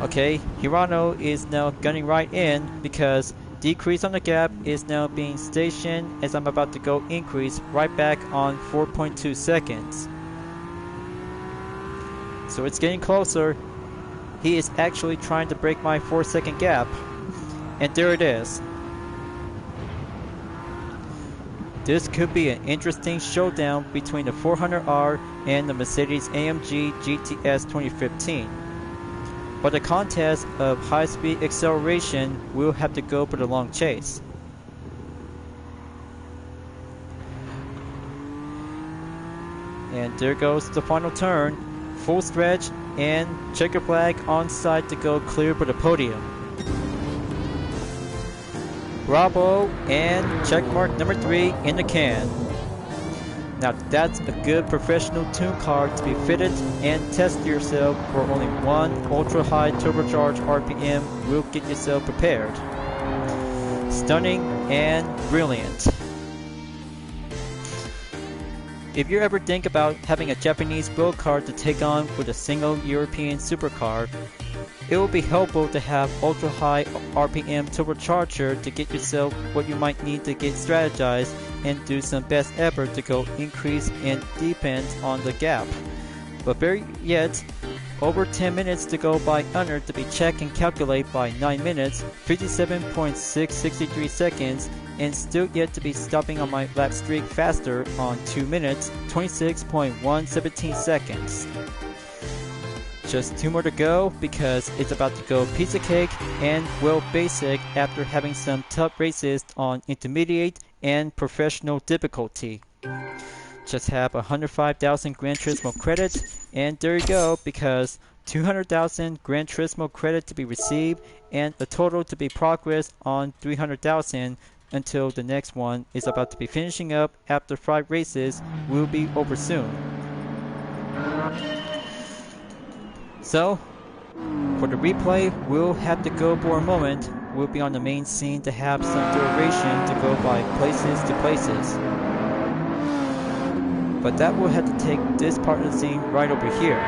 Okay, Hirano is now gunning right in because decrease on the gap is now being stationed as I'm about to go increase right back on 4.2 seconds. So it's getting closer. He is actually trying to break my 4-second gap. And there it is. This could be an interesting showdown between the 400R and the Mercedes-AMG GTS 2015. But the contest of high-speed acceleration will have to go for the long chase. And there goes the final turn. Full stretch and checker flag on side to go clear for the podium. Bravo and checkmark number 3 in the can. Now that's a good professional tune car to be fitted and test yourself for only one ultra high turbocharged RPM will get yourself prepared. Stunning and brilliant. If you ever think about having a Japanese build car to take on with a single European supercar, it will be helpful to have ultra high RPM turbocharger to get yourself what you might need to get strategized and do some best effort to go increase and deepen on the gap. But better yet, over 10 minutes to go by under to be checked and calculate by 9 minutes, 57.663 seconds, and still yet to be stopping on my lap streak faster on 2 minutes, 26.117 seconds. Just 2 more to go because it's about to go piece of cake and well basic after having some tough races on intermediate and professional difficulty. Just have 105,000 Gran Turismo credit, and there you go, because 200,000 Gran Turismo credit to be received and a total to be progressed on 300,000 until the next one is about to be finishing up after 5 races will be over soon. So, for the replay, we'll have to go for a moment. We'll be on the main scene to have some duration to go by places to places. But that will have to take this part of the scene right over here.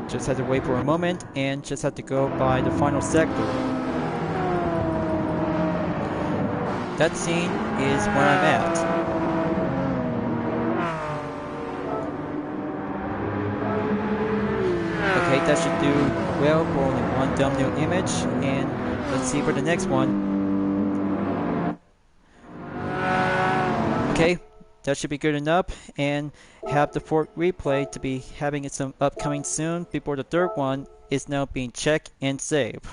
Just have to wait for a moment and just have to go by the final sector. That scene is where I'm at. Okay, that should do well for only one thumbnail image, and let's see for the next one. Okay, that should be good enough, and have the fourth replay to be having some upcoming soon before the third one is now being checked and saved.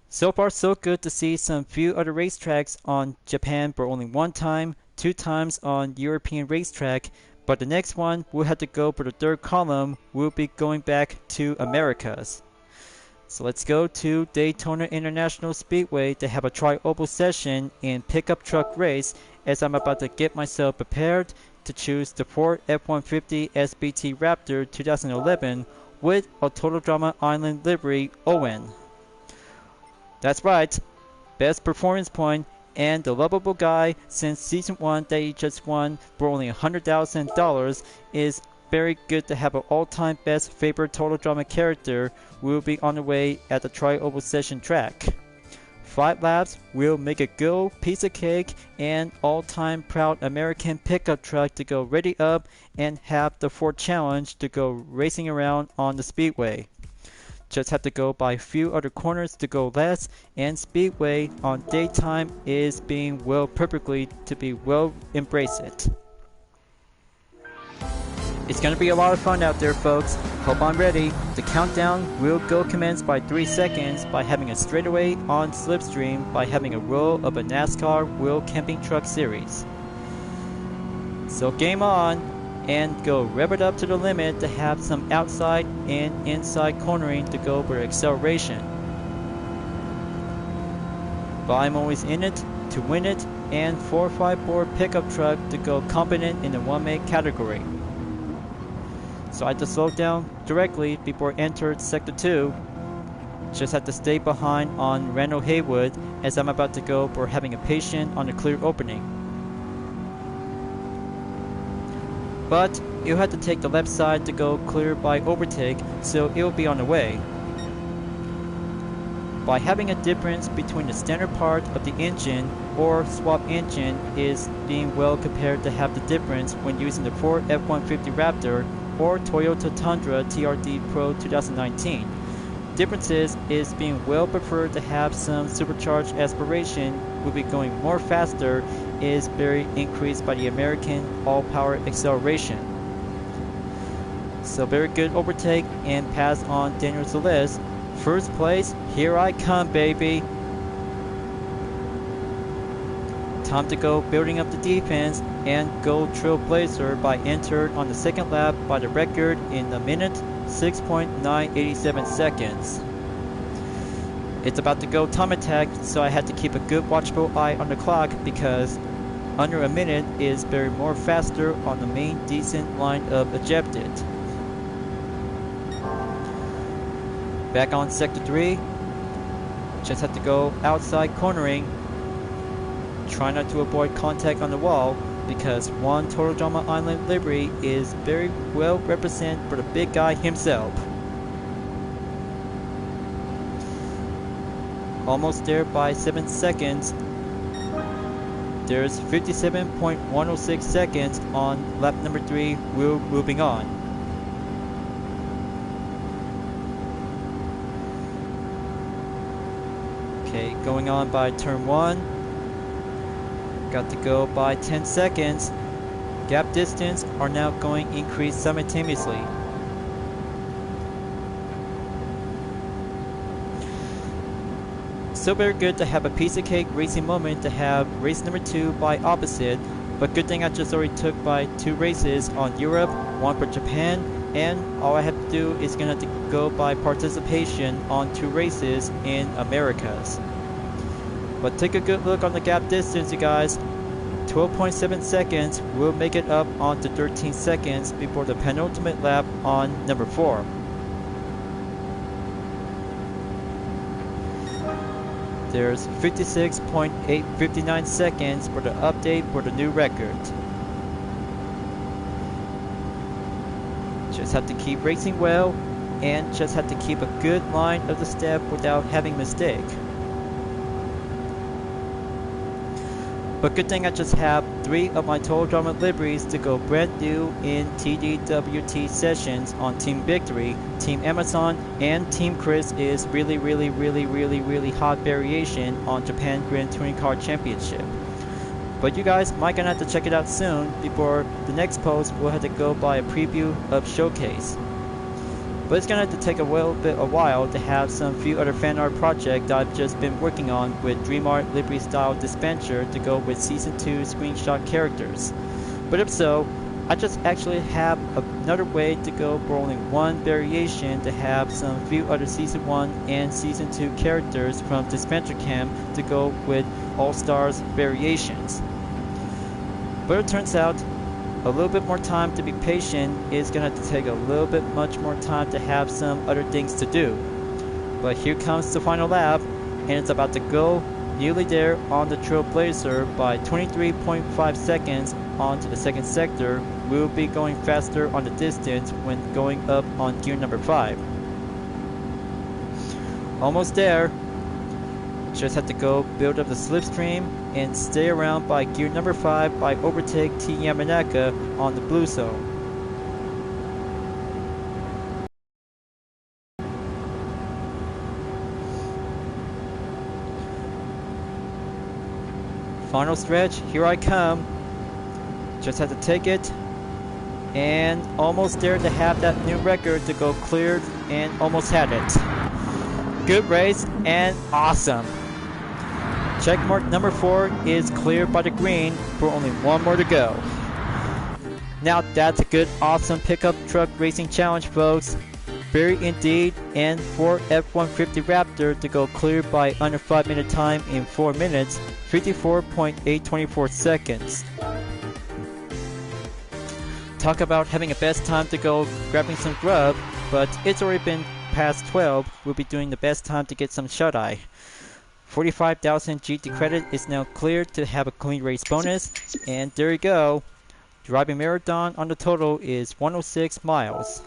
So far so good to see some few other racetracks on Japan for only 1 time, 2 times on European racetrack, but the next one we'll have to go for the third column. We'll be going back to Americas. So let's go to Daytona International Speedway to have a tri-oval session in pickup truck race, as I'm about to get myself prepared to choose the Ford F-150 SBT Raptor 2011 with a Total Drama Island livery Owen. That's right, best performance point and the lovable guy since season 1 that he just won for only $100,000 is very good to have an all-time best favorite Total Drama character will be on the way at the tri-oval session track. 5 laps will make a good piece of cake and all-time proud American pickup truck to go ready up and have the Ford Challenge to go racing around on the speedway. Just have to go by a few other corners to go less, and speedway on daytime is being well perfectly to be well embrace it. It's gonna be a lot of fun out there, folks. Hope I'm ready. The countdown will go commence by 3 seconds by having a straightaway on slipstream by having a roll of a NASCAR World Camping Truck Series. So game on, and go rev it up to the limit to have some outside and inside cornering to go for acceleration. But I'm always in it to win it and 454 pickup truck to go competent in the 1-make category. So I had to slow down directly before I entered Sector 2. Just had to stay behind on Randall Haywood as I'm about to go for having a patient on a clear opening. But you'll have to take the left side to go clear by overtake, so it'll be on the way. By having a difference between the standard part of the engine or swap engine is being well compared to have the difference when using the Ford F-150 Raptor or Toyota Tundra TRD Pro 2019. Differences is being well preferred to have some supercharged aspiration will be going more faster is very increased by the American all-power acceleration. So very good overtake and pass on Daniel Zelez. First place, here I come, baby. Time to go building up the defense and go trailblazer by entered on the second lap by the record in a minute 6.987 seconds. It's about to go time attack, so I had to keep a good watchful eye on the clock because under a minute is very more faster on the main decent line of ejected. Back on Sector 3, just have to go outside cornering. Try not to avoid contact on the wall because one Total Drama Island livery is very well represented for the big guy himself. Almost there by 7 seconds. There's 57.106 seconds on lap number 3, we're moving on. Okay, going on by turn 1. Got to go by 10 seconds. Gap distance are now going increase simultaneously. Still very good to have a piece of cake racing moment to have race number 2 by opposite, but good thing I just already took by 2 races on Europe, 1 for Japan, and all I have to do is gonna have to go by participation on 2 races in Americas. But take a good look on the gap distance, you guys. 12.7 seconds will make it up onto 13 seconds before the penultimate lap on number 4. There's 56.859 seconds for the update for the new record. Just have to keep racing well and just have to keep a good line of the step without having mistake. But good thing I just have 3 of my Total Drama liveries to go brand new in TDWT sessions on Team Victory. Team Amazon and Team Chris is really hot variation on Japan Grand Touring Car Championship. But you guys might gonna have to check it out soon before the next post we'll have to go by a preview of Showcase. But it's gonna have to take a while to have some few other fan art project that I've just been working on with DreamArt livery style dispenser to go with Season 2 screenshot characters. But if so, I just actually have another way to go for only one variation to have some few other Season 1 and Season 2 characters from Dispenser Cam to go with All-Stars variations. But it turns out a little bit more time to be patient is gonna have to take a little bit much more time to have some other things to do. But here comes the final lap, and it's about to go nearly there on the Trailblazer by 23.5 seconds onto the second sector. We'll be going faster on the distance when going up on gear number 5. Almost there. Just have to go build up the slipstream and stay around by gear number 5 by overtake T Yamanaka on the blue zone. Final stretch, here I come. Just have to take it and almost there to have that new record to go cleared and almost had it. Good race and awesome. Checkmark number 4 is cleared by the green for only 1 more to go. Now that's a good awesome pickup truck racing challenge, folks. Barry indeed, and Ford F-150 Raptor to go clear by under 5 minute time in 4 minutes, 54.824 seconds. Talk about having a best time to go grabbing some grub, but it's already been past 12. We'll be doing the best time to get some shut-eye. 45,000 GT credit is now cleared to have a clean race bonus, and there you go. Driving marathon on the total is 106 miles.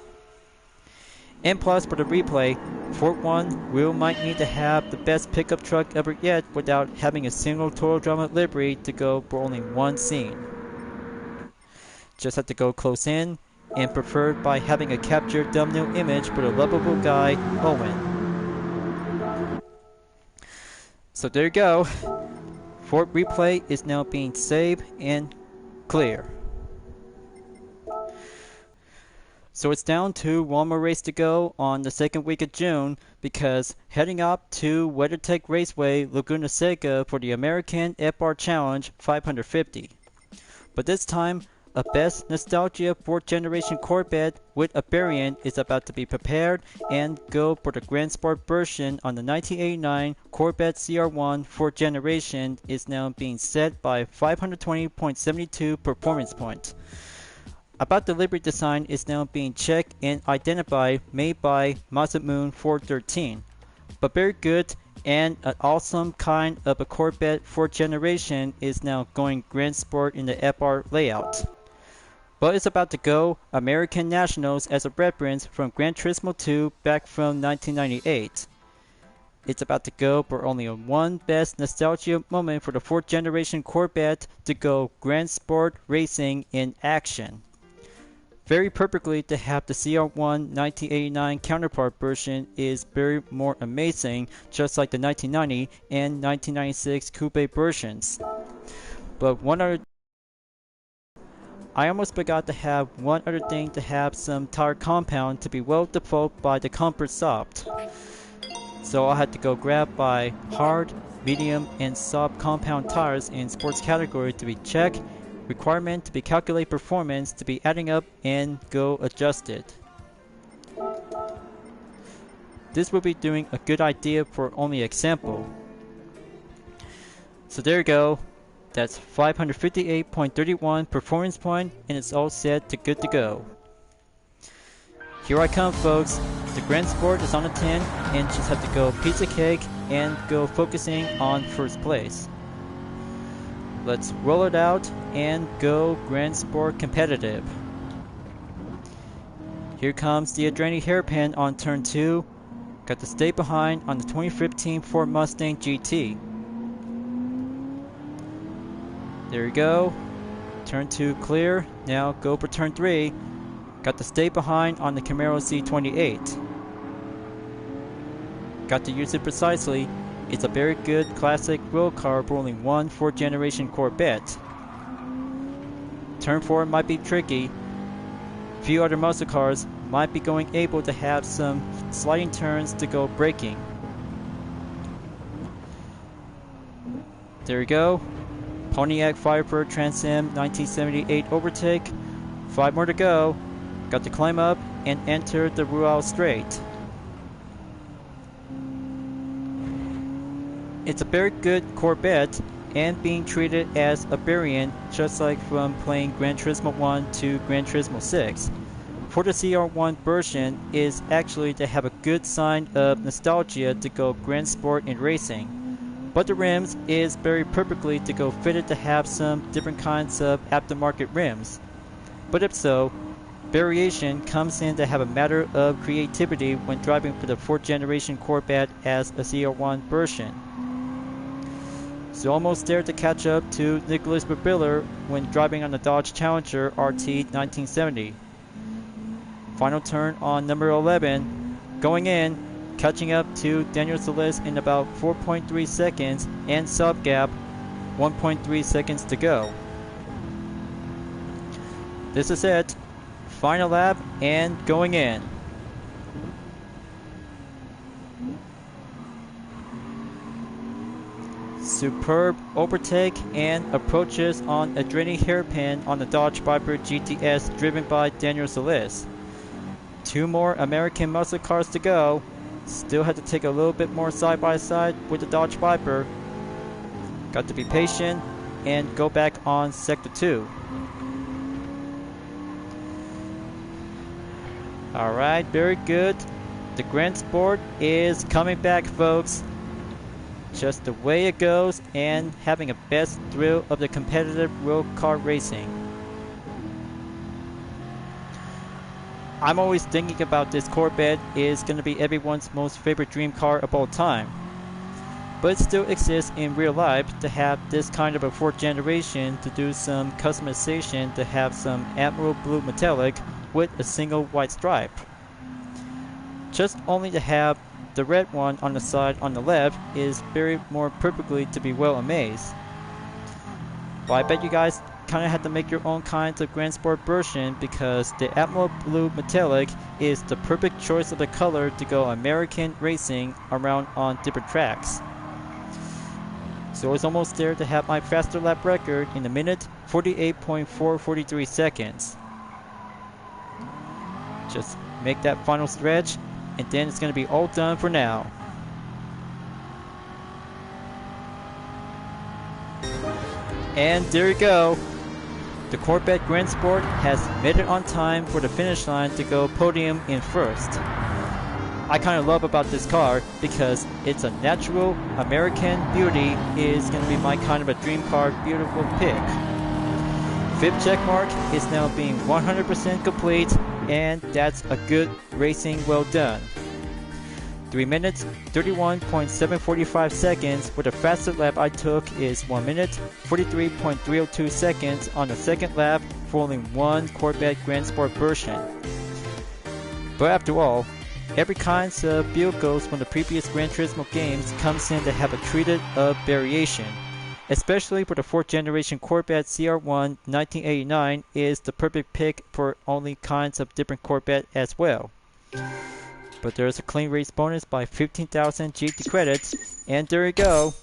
And plus for the replay, Fort 1 will might need to have the best pickup truck ever yet without having a single Total Drama livery to go for only one scene. Just have to go close in, and preferred by having a captured thumbnail image for the lovable guy, Owen. So there you go. Fort replay is now being saved and clear. So it's down to one more race to go on the second week of June, because heading up to WeatherTech Raceway, Laguna Seca for the American FR Challenge 550. But this time, a best nostalgia 4th generation Corvette with a variant is about to be prepared and go for the Grand Sport version on the 1989 Corvette CR1 4th generation is now being set by 520.72 performance points. About the livery design is now being checked and identified, made by Masamune 413. But very good and an awesome kind of a Corvette 4th generation is now going Grand Sport in the FR layout. But it's about to go American Nationals as a reference from Gran Turismo 2 back from 1998. It's about to go for only a one best nostalgia moment for the 4th generation Corvette to go Grand Sport racing in action. Very perfectly to have the CR1 1989 counterpart version is very more amazing, just like the 1990 and 1996 coupe versions. But I almost forgot to have one other thing, to have some tire compound to be well developed by the Comfort Soft. So I had to go grab by hard, medium, and soft compound tires in sports category to be checked, requirement to be calculate performance to be adding up and go adjusted. This will be doing a good idea for only example. So there you go. That's 558.31 performance point, and it's all set to good to go. Here I come, folks. The Grand Sport is on the 10 and just have to go pizza cake and go focusing on first place. Let's roll it out and go Grand Sport competitive. Here comes the Adrenaline hairpin on turn 2. Got to stay behind on the 2015 Ford Mustang GT. There you go. Turn 2 clear. Now go for turn 3. Got to stay behind on the Camaro C28. Got to use it precisely. It's a very good classic road car for only one 4th generation Corvette. Turn 4 might be tricky. Few other muscle cars might be going able to have some sliding turns to go braking. There you go. Pontiac Firebird Trans Am 1978 overtake. 5 more to go. Got to climb up and enter the Rural Straight. It's a very good Corvette and being treated as a variant, just like from playing Gran Turismo 1 to Gran Turismo 6. For the CR1 version is actually to have a good sign of nostalgia to go Grand Sport in racing. But the rims is very perfectly to go fitted to have some different kinds of aftermarket rims. But if so, variation comes in to have a matter of creativity when driving for the 4th generation Corvette as a CR1 version. So almost there to catch up to Nicholas Babiller when driving on the Dodge Challenger RT 1970. Final turn on number 11, going in, catching up to Daniel Solis in about 4.3 seconds and sub gap 1.3 seconds to go. This is it. Final lap and going in. Superb overtake and approaches on Adrenaline hairpin on the Dodge Viper GTS driven by Daniel Solis. 2 more American muscle cars to go. Still had to take a little bit more side by side with the Dodge Viper. Got to be patient and go back on Sector 2. Alright, very good. The Grand Sport is coming back, folks. Just the way it goes, and having a best thrill of the competitive road car racing. I'm always thinking about this Corvette is going to be everyone's most favorite dream car of all time. But it still exists in real life to have this kind of a 4th generation to do some customization to have some Admiral Blue Metallic with a single white stripe. Just only to have the red one on the side on the left is very more perfectly to be well amazed. But I bet you guys kind of have to make your own kinds of Grand Sport version, because the Admiral Blue Metallic is the perfect choice of the color to go American racing around on different tracks. So it's almost there to have my faster lap record in a minute 48.443 seconds. Just make that final stretch, and then it's going to be all done for now. And there you go. The Corvette Grand Sport has made it on time for the finish line to go podium in first. I kind of love about this car because it's a natural American beauty. Is going to be my kind of a dream car, beautiful pick. 5th check mark is now being 100% complete, and that's a good racing well done. 3 minutes 31.745 seconds, with the fastest lap I took is 1 minute 43.302 seconds on the second lap for only one Corvette Grand Sport version. But after all, every kind of vehicles from the previous Gran Turismo games comes in to have a treated of variation. Especially for the 4th generation Corvette CR1 1989 is the perfect pick for only kinds of different Corvette as well. But there's a clean race bonus by 15,000 GT credits, and there you go.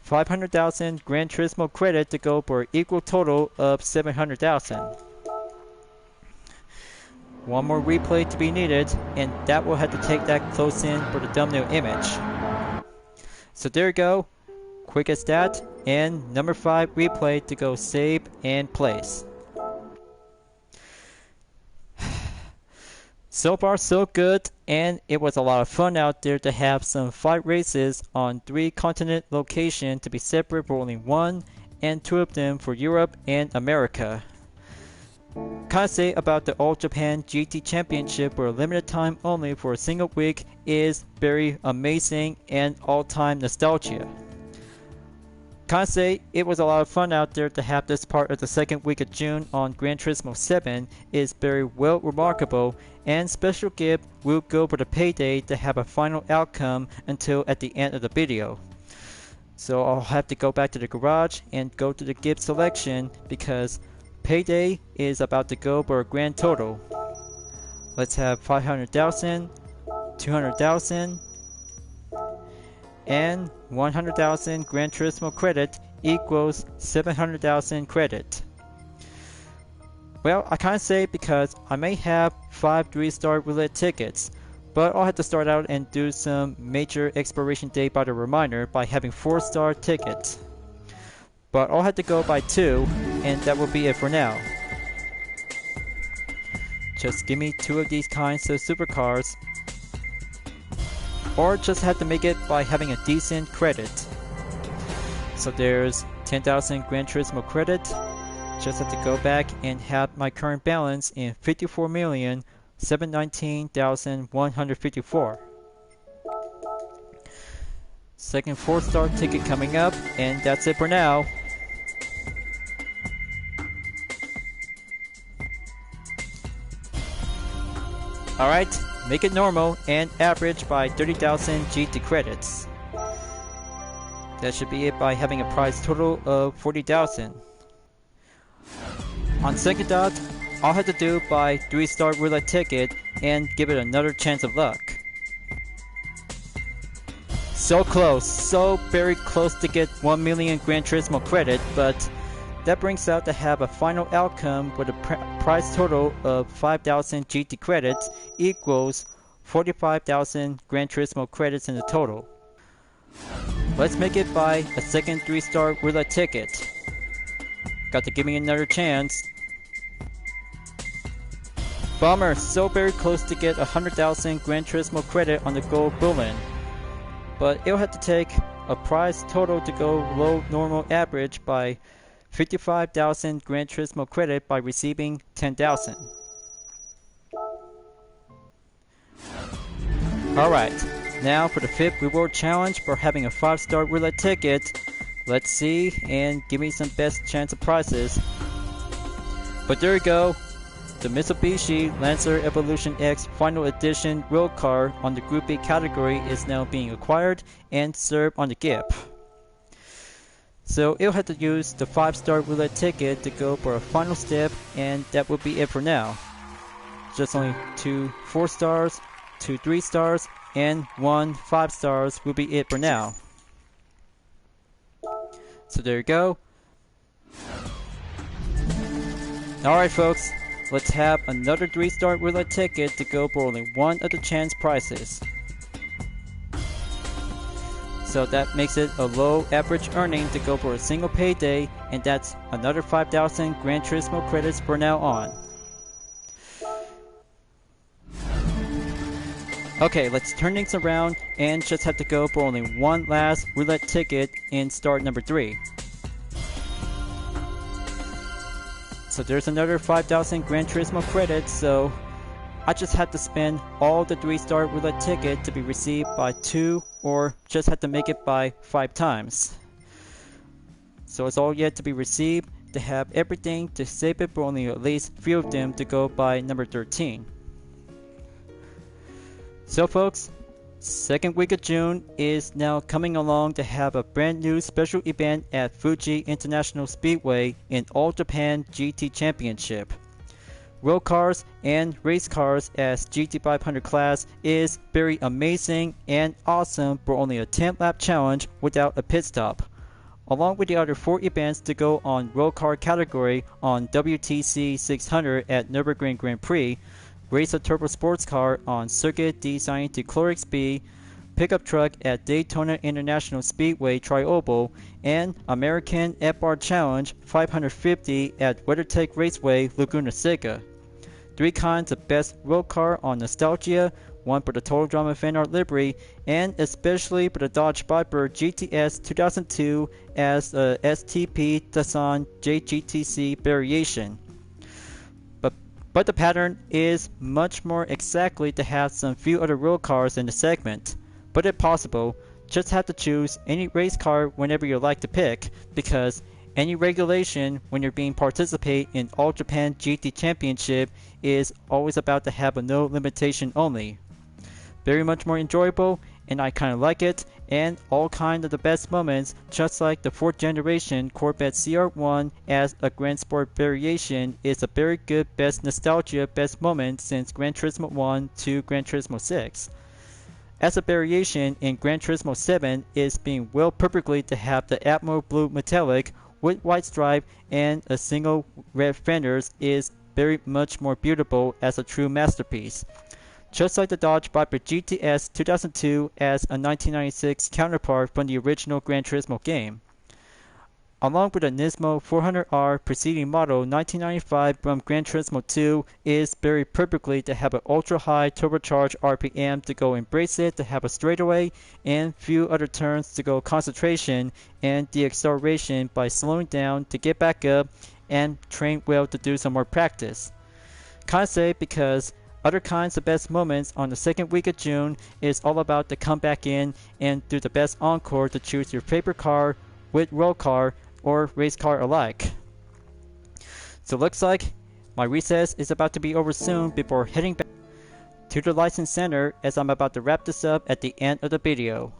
500,000 Gran Turismo credit to go for an equal total of 700,000. One more replay to be needed, and that will have to take that close in for the thumbnail image. So there you go. Quick as that, and number 5 replay to go save and place. So far so good, and it was a lot of fun out there to have some 5 races on 3 continent locations to be separate for only 1, and 2 of them for Europe and America. Can I say about the All Japan GT Championship for a limited time only for a single week is very amazing and all-time nostalgia. Can I say it was a lot of fun out there to have this part of the second week of June on Gran Turismo 7 is very well remarkable, and special gift will go for the payday to have a final outcome until at the end of the video. So I'll have to go back to the garage and go to the gift selection because payday is about to go for a grand total. Let's have 500,000, 200,000, and 100,000 Gran Turismo credit equals 700,000 credit. Well, I can't say because I may have 5 3-star roulette tickets, but I'll have to start out and do some major expiration date by the reminder by having 4-star tickets. But I'll have to go by 2, and that will be it for now. Just give me 2 of these kinds of supercars, or just have to make it by having a decent credit. So there's 10,000 Gran Turismo credit. Just have to go back and have my current balance in 54,719,154. Second 4-star ticket coming up, and that's it for now. Alright, make it normal and average by 30,000 GT credits. That should be it by having a prize total of 40,000. On second thought, I'll have to do by 3-star roulette ticket and give it another chance of luck. So close, so very close to get 1 million Gran Turismo credit, but that brings out to have a final outcome with a prize total of 5,000 GT credits equals 45,000 Gran Turismo credits in the total. Let's make it by a second 3-star roulette ticket. Got to give me another chance. Bummer, so very close to get 100,000 Gran Turismo credit on the gold bullion. But it'll have to take a prize total to go below normal average by 55,000 Gran Turismo credit by receiving 10,000. Alright, now for the 5th reward challenge for having a 5-star roulette ticket. Let's see and give me some best chance of prizes. But there you go. The Mitsubishi Lancer Evolution X Final Edition Road Car on the Group B category is now being acquired and served on the GIP. So it'll have to use the 5-star roulette ticket to go for a final step, and that will be it for now. Just only 2 4 stars, 2 3 stars, and 1 5 stars will be it for now. So there you go. Alright folks, let's have another 3-star roulette ticket to go for only one of the chance prizes. So that makes it a low average earning to go for a single payday, and that's another 5,000 Gran Turismo credits for now on. Okay, let's turn things around and just have to go for only one last roulette ticket in start number 3. So there's another 5,000 Gran Turismo credits, so I just had to spend all the 3-star roulette ticket to be received by 2, or just had to make it by 5 times. So it's all yet to be received to have everything to save it for only at least few of them to go by number 13. So folks, 2nd week of June is now coming along to have a brand new special event at Fuji International Speedway in All Japan GT Championship. Road cars and race cars as GT500 class is very amazing and awesome for only a 10-lap challenge without a pit stop. Along with the other 4 events to go on road car category on WTC 600 at Nürburgring Grand Prix, race a turbo sports car on circuit designed to Chlorix speed, pickup truck at Daytona International Speedway Tri-Oval, and American F-Bar Challenge 550 at WeatherTech Raceway Laguna Seca. 3 kinds of best road car on nostalgia, 1 for the Total Drama fan art livery, and especially for the Dodge Viper GTS 2002 as a STP Tucson JGTC variation. But the pattern is much more exactly to have some few other road cars in the segment. But if possible, just have to choose any race car whenever you like to pick, because any regulation when you're being participate in All Japan GT Championship is always about to have a no limitation only. Very much more enjoyable, and I kinda like it, and all kind of the best moments, just like the 4th generation Corvette CR1 as a Grand Sport variation is a very good best nostalgia best moment since Gran Turismo 1 to Gran Turismo 6. As a variation in Gran Turismo 7 is being well perfectly to have the Atmo Blue Metallic with white stripe and a single red fenders is very much more beautiful as a true masterpiece. Just like the Dodge Viper GTS 2002 as a 1996 counterpart from the original Gran Turismo game. Along with the Nismo 400R preceding model 1995 from Gran Turismo 2 is very perfectly to have an ultra high turbocharged RPM to go embrace it to have a straightaway and few other turns to go concentration and the acceleration by slowing down to get back up and train well to do some more practice. Kinda say because other kinds of best moments on the 2nd week of June is all about to come back in and do the best encore to choose your favorite car with road car or race car alike. So looks like my recess is about to be over soon before heading back to the license center as I'm about to wrap this up at the end of the video.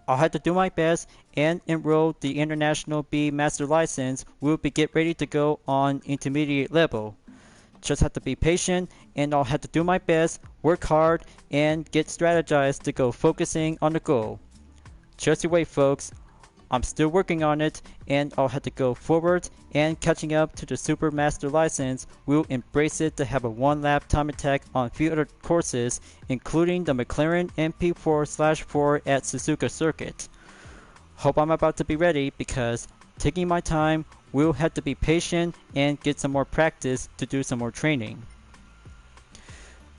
I'll have to do my best and enroll the International B Master License. We'll be get ready to go on intermediate level. Just have to be patient and I'll have to do my best, work hard, and get strategized to go focusing on the goal. Just you wait folks, I'm still working on it, and I'll have to go forward, and catching up to the Super Master license will embrace it to have a 1-lap time attack on few other courses, including the McLaren MP4/4 at Suzuka Circuit. Hope I'm about to be ready, because taking my time, we'll have to be patient and get some more practice to do some more training.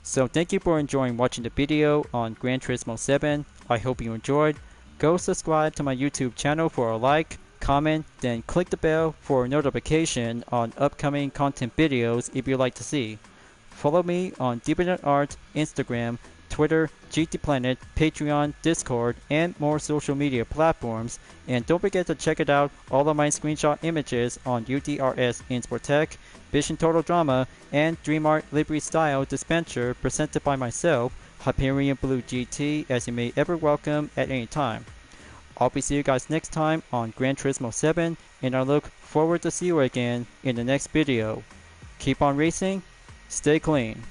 So thank you for enjoying watching the video on Gran Turismo 7. I hope you enjoyed. Go subscribe to my YouTube channel for a like, comment, then click the bell for a notification on upcoming content videos if you'd like to see. Follow me on DeviantArt, Instagram, Twitter, GT Planet, Patreon, Discord, and more social media platforms. And don't forget to check it out, all of my screenshot images on UDRS in Sportech, Vision Total Drama, and DreamArt Livery Style Dispenser presented by myself, Hyperion-Blue-GT, as you may ever welcome at any time. I'll be seeing you guys next time on Gran Turismo 7, and I look forward to see you again in the next video. Keep on racing, stay clean.